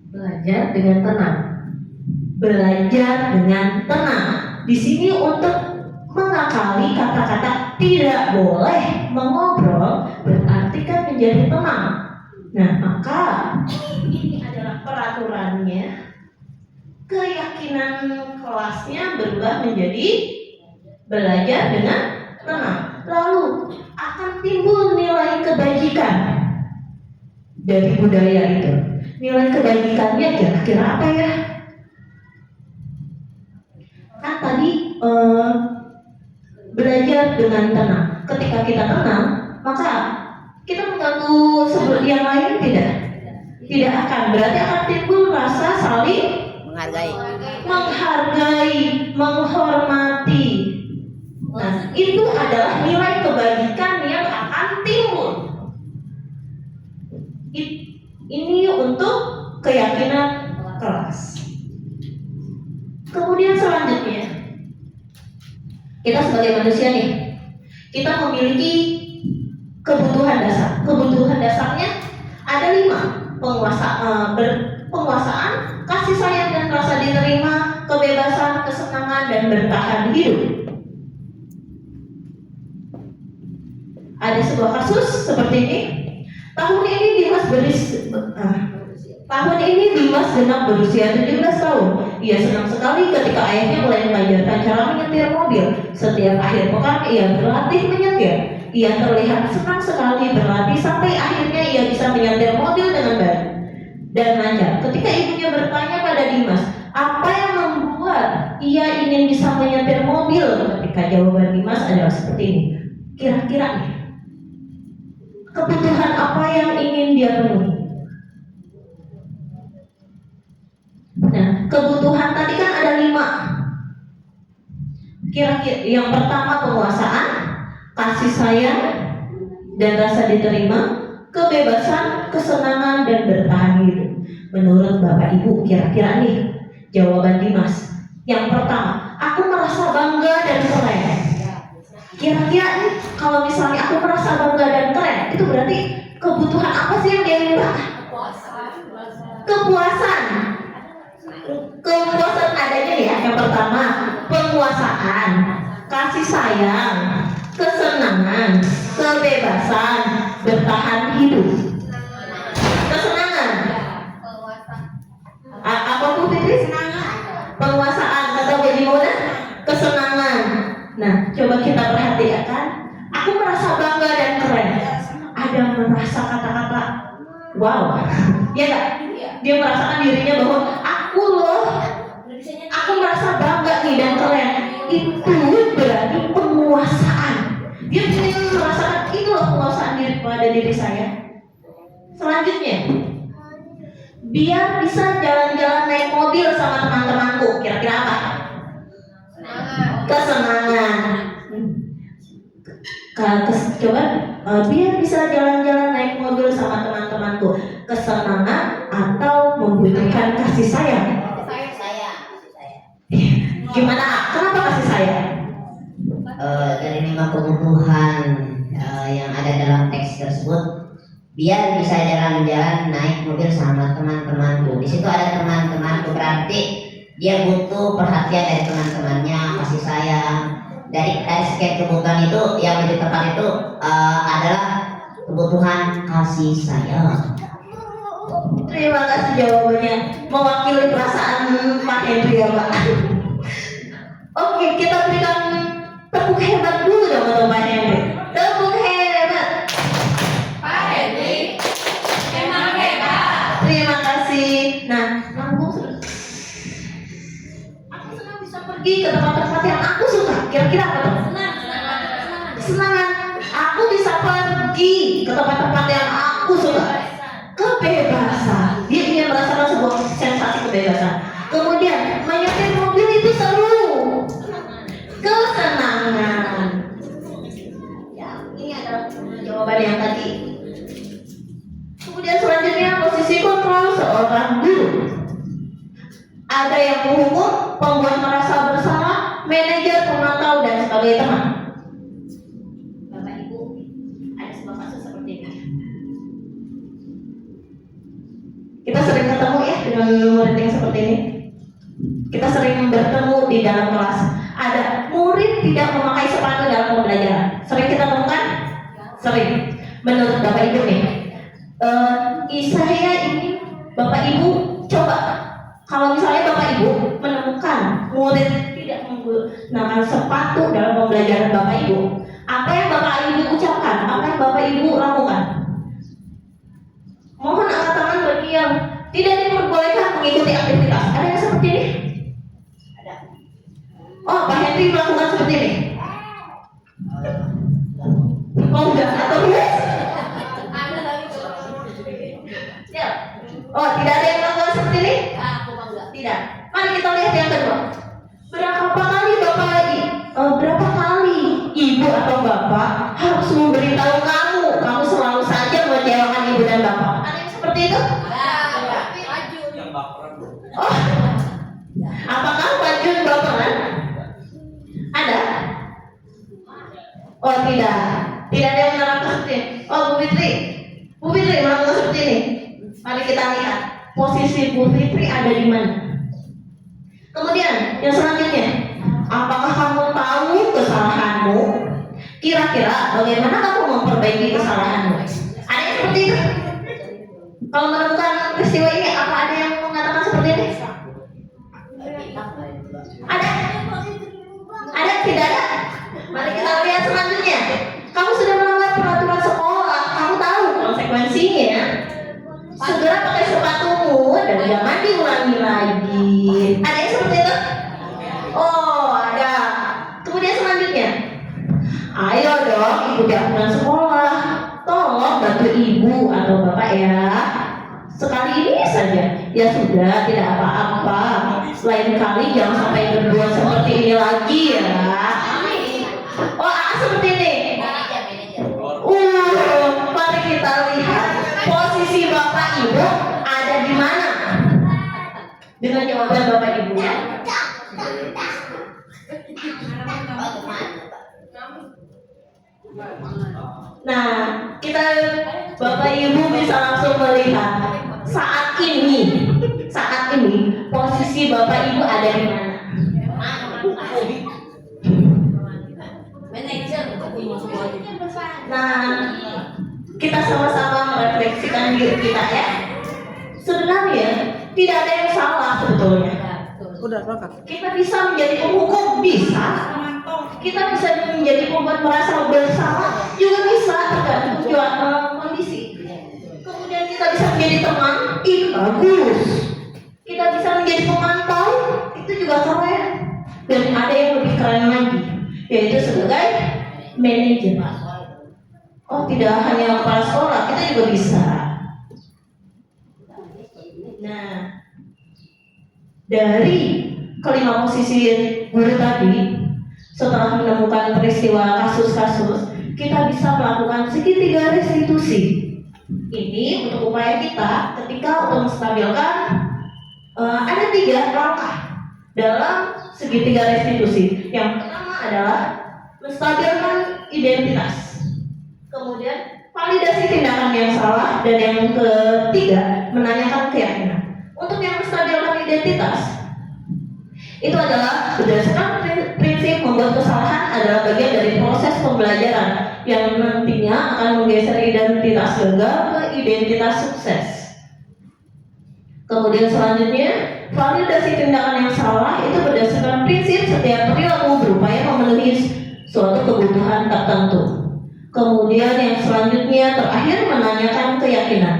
Belajar dengan tenang. belajar dengan tenang. Di sini untuk mengakali kata-kata tidak boleh mengobrol berarti kan menjadi tenang. Nah, maka ini adalah peraturannya. Keyakinan kelasnya berubah menjadi belajar dengan tenang. Lalu akan timbul nilai kebajikan dari budaya itu. Nilai kebajikannya kira-kira apa ya? Kan tadi belajar dengan tenang. Ketika kita tenang, maka kita mengganggu yang lain tidak? Tidak akan. Berarti akan timbul rasa saling menghargai, menghormati. Nah, itu adalah nilai kebajikan yang akan timbul. Ini untuk keyakinan kelas. Kemudian selanjutnya, kita sebagai manusia nih, kita memiliki kebutuhan dasar. Kebutuhan dasarnya Ada 5 penguasaan, kasih sayang dan rasa diterima, kebebasan, kesenangan, dan bertahan hidup. Ada sebuah kasus seperti ini. Tahun ini Dimas genap berusia 17 tahun. Ia senang sekali ketika ayahnya mulai mengajarkan cara menyetir mobil. Setiap akhir pekan ia berlatih menyetir. Ia terlihat senang sekali berlatih sampai akhirnya ia bisa menyetir mobil dengan baik dan lancar. Ketika ibunya bertanya pada Dimas, apa yang membuat ia ingin bisa menyetir mobil? Ketika jawaban Dimas adalah seperti ini. Kira-kira nih, kebutuhan apa yang ingin dia penuhi? Nah, kebutuhan tadi kan ada 5. Kira-kira yang pertama penguasaan, kasih sayang dan rasa diterima, kebebasan, kesenangan, dan bertahan hidup. Menurut Bapak Ibu, kira-kira nih jawaban Dimas. Yang pertama, aku merasa bangga dan keren. Kira-kira nih, kalau misalnya aku merasa bangga dan keren, itu berarti kebutuhan apa sih yang dia minta? Kepuasan. Kepuasan adanya ya. Yang pertama, penguasaan, kasih sayang, kesenangan, kebebasan, bertahan hidup. Kesenangan. Apa tuh Fitri? Penguasaan atau bagaimana? Kesenangan. Nah, coba kita perhatikan. Aku merasa bangga dan keren. Ada merasa kata-kata wow, ya nggak? Dia merasakan dirinya bahwa aku merasa bangga nih dan keren. Itu berarti penguasaan. Dia ingin merasakan itu loh penguasaan diri pada diri saya. Selanjutnya, biar bisa jalan-jalan naik mobil sama teman-temanku. Kira-kira apa? Kesenangan. Coba biar bisa jalan-jalan naik mobil sama teman-temanku. Kesenangan atau membutuhkan kasih sayang? Gimana? Kenapa kasih sayang? Dari 5 kebutuhan yang ada dalam teks tersebut, biar bisa jalan-jalan naik mobil sama teman-temanku. Di situ ada teman-temanku, berarti dia butuh perhatian dari teman-temannya, kasih sayang. Dari sekian kebutuhan itu, yang lebih tepat itu adalah kebutuhan kasih sayang. Terima kasih jawabannya, mewakili perasaan Pak Hendri ya Pak. Oke, kita berikan tepuk hebat dulu dong untuk Pak Hendri. Tepuk hebat. Pak Hendri, emang hebat. Terima kasih. Nah, aku senang bisa pergi ke tempat-tempat yang aku suka. Kira-kira apa tuh? Senang. Aku bisa pergi ke tempat-tempat yang aku suka. Kebebasan. Dia ingin merasakan sebuah sensasi kebebasan. Kemudian menyetir mobil itu seru. Kesenangan. Ya, ini adalah jawaban yang tadi. Kemudian selanjutnya posisi kontrol seorang guru. Ada yang menghukum, pembuat merasa bersalah, manajer, pemantau, dan sebagai teman. Bapak Ibu, ada sebuah kasus seperti ini. Kita sering ketemu ya dengan murid yang seperti ini. Kita sering bertemu di dalam kelas. Ada murid tidak memakai sepatu dalam pembelajaran. Sering kita temukan? Sering. Menurut Bapak Ibu nih, saya ingin Bapak Ibu coba, kalau misalnya Bapak Ibu menemukan murid tidak menggunakan sepatu dalam pembelajaran Bapak Ibu, apa yang Bapak Ibu ucapkan? Apa yang Bapak Ibu lakukan? Mohon angkat tangan bagi yang tidak diperbolehkan mengikuti aktivitas. Ada yang seperti ini? Ada. Oh, Pak Henry melakukan seperti ini? Oh, enggak, atau yes? Ya. Oh, tidak ada yang melakukan seperti ini? Tidak. Mari kita lihat yang kedua. Berapa kali ibu atau bapak harus memberitahu kamu selalu saja mengecewakan ibu dan bapak? Ada yang seperti itu? Oh, apakah Bajun baperan? Ada? Oh tidak, tidak ada yang menerapkan seperti itu. Oh Bu Fitri, Bu Fitri melakukan seperti ini. Mari kita lihat posisi Bu Fitri ada di mana. Kemudian yang selanjutnya, apakah kamu tahu kesalahanmu? Kira-kira bagaimana kamu memperbaiki kesalahanmu? Ada yang seperti itu? Kalau menemukan peristiwa ini, apa ada yang mengatakan seperti ini? Ada? Ada? Tidak ada? Mari kita lihat selanjutnya. Kamu sudah melanggar peraturan sekolah, kamu tahu konsekuensinya. Segera pakai sepatumu dan jangan diulangi lagi. Ada yang seperti itu? Oh, ada. Kemudian selanjutnya, ayo dong ikuti aturan sekolah. Tolong bantu ibu atau bapak ya. Sekali ini saja. Ya sudah, tidak apa-apa. Lain kali jangan sampai berdua seperti ini lagi ya. Oh, seperti ini. Mari kita lihat posisi bapak ibu ada di mana. Dengan jawaban bapak ibu. Nah, kita bapak ibu bisa langsung melihat saat ini posisi bapak ibu ada di mana. Nah, kita sama-sama merefleksikan diri kita ya. Sebenarnya tidak ada yang salah sebetulnya. Kita bisa menjadi penghukum, bisa. Kita bisa menjadi pembuat merasa bersalah, juga bisa, tergantung kondisi. Kemudian kita bisa menjadi teman, itu bagus. Kita bisa menjadi pemantau, itu juga keren. Dan ada yang lebih keren lagi, yaitu sebagai manajer. Oh, tidak hanya kepala sekolah, kita juga bisa. Nah, dari kelima posisi guru tadi, setelah menemukan peristiwa kasus-kasus, kita bisa melakukan segitiga restitusi. Ini untuk upaya kita ketika untuk menstabilkan ada 3 langkah dalam segitiga restitusi. Yang pertama adalah menstabilkan identitas, kemudian validasi tindakan yang salah, dan yang ketiga menanyakan keyakinan. Untuk yang menstabilkan identitas, itu adalah berdasarkan prinsip membuat kesalahan adalah bagian dari proses pembelajaran yang nantinya akan menggeser identitas gagal ke identitas sukses. Kemudian selanjutnya, validasi tindakan yang salah itu berdasarkan prinsip setiap perilaku berupaya memenuhi suatu kebutuhan tertentu. Kemudian yang selanjutnya terakhir menanyakan keyakinan.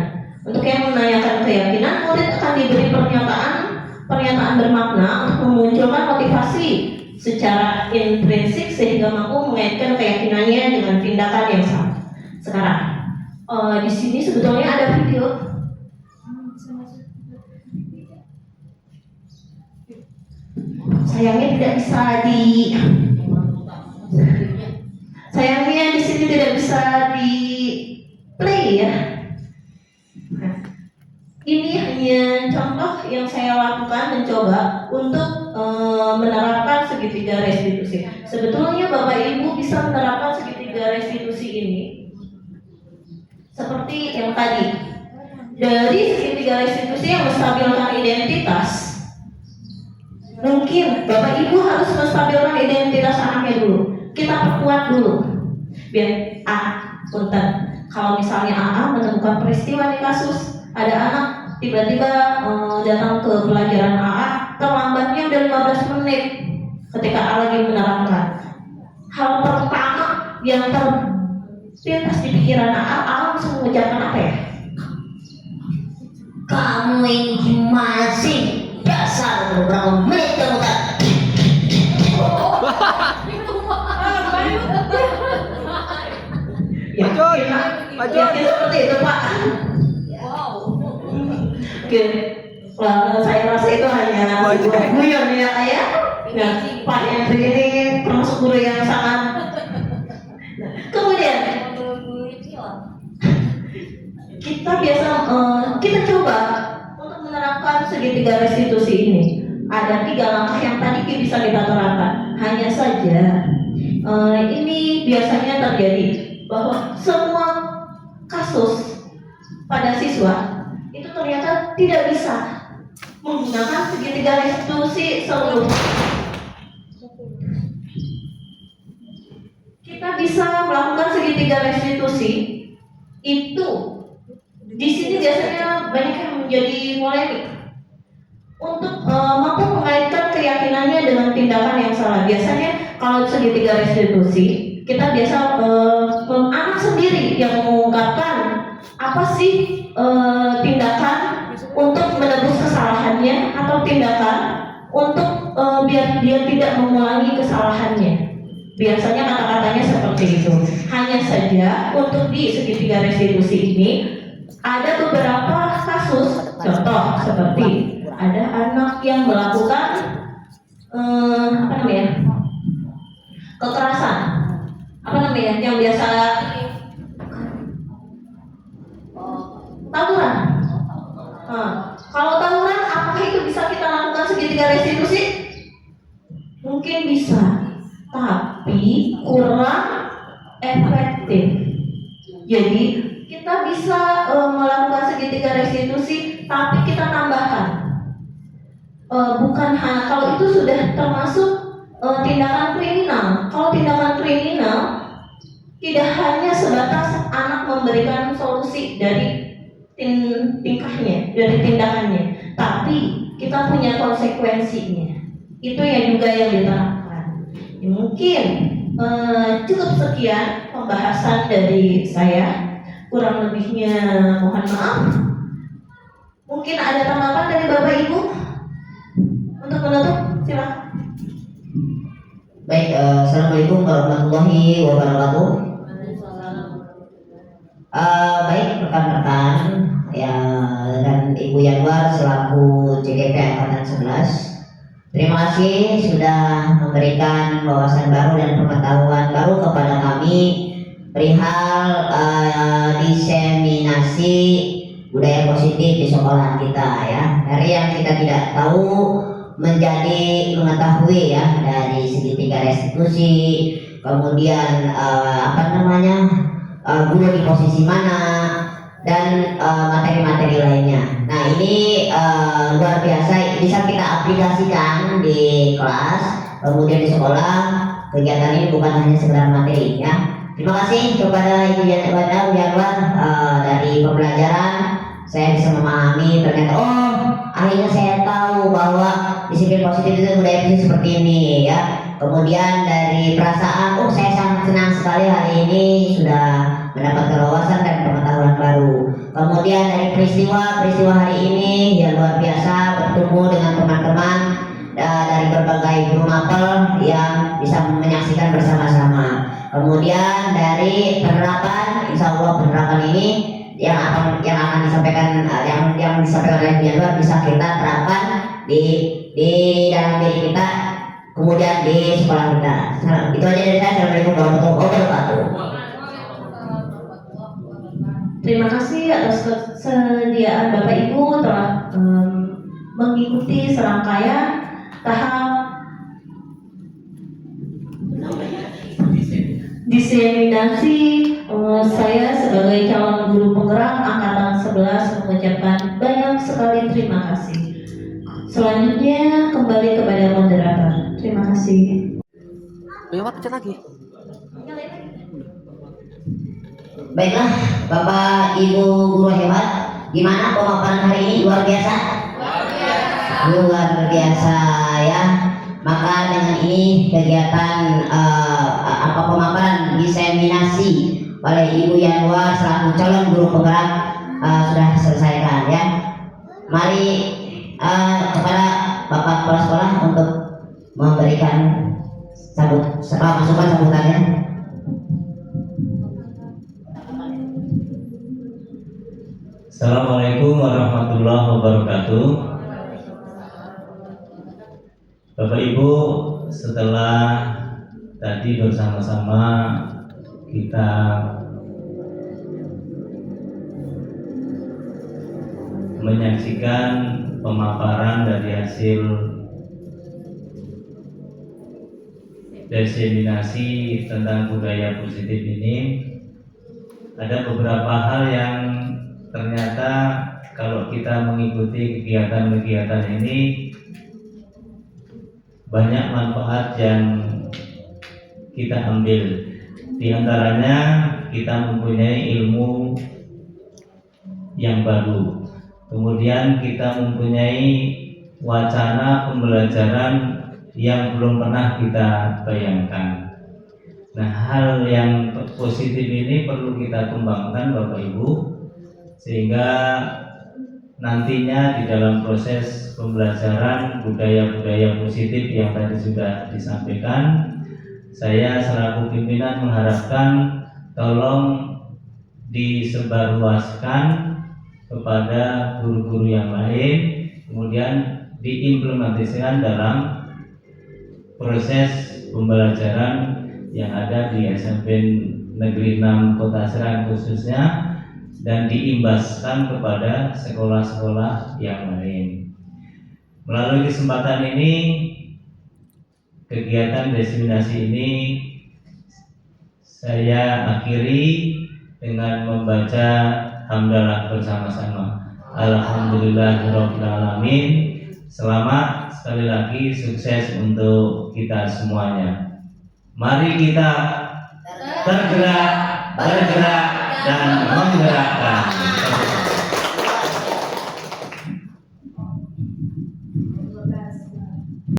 Untuk yang menanyakan keyakinan, murid akan diberi pernyataan bermakna untuk memunculkan motivasi secara intrinsik sehingga mampu mengaitkan keyakinannya dengan tindakan yang sama. Sekarang, di sini sebetulnya ada video. Sayangnya tidak bisa sayangnya di sini tidak bisa di play ya. Nah, ini hanya contoh yang saya lakukan mencoba untuk menerapkan segitiga restitusi. Sebetulnya Bapak Ibu bisa menerapkan segitiga restitusi ini seperti yang tadi. Dari segitiga restitusi yang menstabilkan identitas, mungkin Bapak Ibu harus menstabilkan identitas anaknya dulu. Kita perkuat dulu. Biar kalau misalnya AA menemukan peristiwa di kasus, ada anak tiba-tiba datang ke pelajaran AA, terlambatnya udah 15 menit ketika AA lagi menerangkan. Hal pertama yang terlintas di pikiran AA langsung mengucapkan apa ya? Kamu ini gimana sih? Dasar beberapa menit kamu tak. Yakin seperti itu Pak. Oke, saya rasa itu hanya sebuah guyon ya ayah. Nah, Pak Hendri ini termasuk guru yang sangat. Kemudian kita coba untuk menerapkan segitiga restitusi ini. Ada 3 langkah yang tadi bisa kita terapkan. Hanya saja ini biasanya terjadi bahwa semua kasus siswa itu ternyata tidak bisa menggunakan segitiga restitusi seluruhnya. Kita bisa melakukan segitiga restitusi itu di sini biasanya banyak yang menjadi polemik untuk mampu mengaitkan keyakinannya dengan tindakan yang salah. Biasanya kalau segitiga restitusi kita biasa anak sendiri yang mengungkapkan apa sih tindakan untuk menebus kesalahannya atau tindakan untuk biar dia tidak mengulangi kesalahannya. Biasanya kata-katanya seperti itu. Hanya saja untuk di segitiga restitusi ini ada beberapa kasus, contoh seperti ada anak yang melakukan kekerasan, yang biasa tawuran. Kalau tawuran, apakah itu bisa kita lakukan segitiga restitusi? Mungkin bisa, tapi kurang efektif. Jadi kita bisa melakukan segitiga restitusi, tapi kita tambahkan bukan hanya kalau itu sudah termasuk tindakan kriminal. Kalau tindakan kriminal tidak hanya sebatas anak memberikan solusi dari tingkahnya, dari tindakannya, tapi kita punya konsekuensinya. Itu yang juga yang diterapkan. Mungkin cukup sekian pembahasan dari saya. Kurang lebihnya mohon maaf. Mungkin ada tanggapan dari Bapak Ibu untuk menutup, silakan. Baik, assalamualaikum warahmatullahi wabarakatuh. Baik rekan-rekan ya, dan Ibu Yanwar selaku CGP Angkatan 11, terima kasih sudah memberikan wawasan baru dan pengetahuan baru kepada kami perihal diseminasi budaya positif di sekolah kita ya. Dari yang kita tidak tahu menjadi mengetahui ya, dari segitiga restitusi, kemudian guru di posisi mana, dan materi-materi lainnya. Nah ini luar biasa, bisa kita aplikasikan di kelas, kemudian di sekolah. Kegiatan ini bukan hanya sekedar materi ya. Terima kasih kepada Ibu Yanwar, dari pembelajaran saya bisa memahami ternyata akhirnya saya tahu bahwa disiplin positif itu budaya positif seperti ini ya. Kemudian dari perasaan, saya sangat senang sekali hari ini sudah mendapatkan wawasan dan pengetahuan baru. Kemudian dari peristiwa hari ini ya luar biasa, bertemu dengan teman-teman dari berbagai guru mapel yang bisa menyaksikan bersama-sama. Kemudian dari penerapan, insya Allah penerapan ini yang akan disampaikan yang disampaikan oleh Yanwar bisa kita terapkan di dalam diri kita, kemudian di sekolah kita. Itu aja dari saya. Assalamualaikum warahmatullahi wabarakatuh. Terima kasih atas kesediaan Bapak Ibu telah mengikuti serangkaian tahap diseminasi. Saya sebagai calon guru penggerak Angkatan 11 mengucapkan banyak sekali terima kasih. Selanjutnya kembali kepada moderator. Terima kasih. Baiklah, Bapak Ibu guru hebat, gimana pemaparan hari ini? Luar biasa. Luar biasa ya. Maka dengan ini kegiatan pemaparan diseminasi oleh Ibu Yanwar selaku calon guru penggerak sudah selesaikan ya. Mari kepada Bapak Kepala Sekolah untuk memberikan masukan sambutannya. Assalamualaikum warahmatullahi wabarakatuh. Bapak Ibu, setelah tadi bersama-sama kita menyaksikan pemaparan dari hasil diseminasi tentang budaya positif ini, ada beberapa hal yang ternyata kalau kita mengikuti kegiatan-kegiatan ini banyak manfaat yang kita ambil. Di antaranya kita mempunyai ilmu yang baru. Kemudian kita mempunyai wacana pembelajaran yang belum pernah kita bayangkan. Nah, hal yang positif ini perlu kita kembangkan Bapak Ibu, sehingga nantinya di dalam proses pembelajaran budaya-budaya positif yang tadi sudah disampaikan, saya selaku pimpinan mengharapkan tolong disebarluaskan kepada guru-guru yang lain, kemudian diimplementasikan dalam proses pembelajaran yang ada di SMP Negeri 6 Kota Serang khususnya, dan diimbaskan kepada sekolah-sekolah yang lain. Melalui kesempatan ini, kegiatan destinasi ini saya akhiri dengan membaca hamdalah bersama-sama. Alhamdulillahirabbil alamin. Selamat, sekali lagi sukses untuk kita semuanya. Mari kita tergerak, bergerak dan menggerakkan.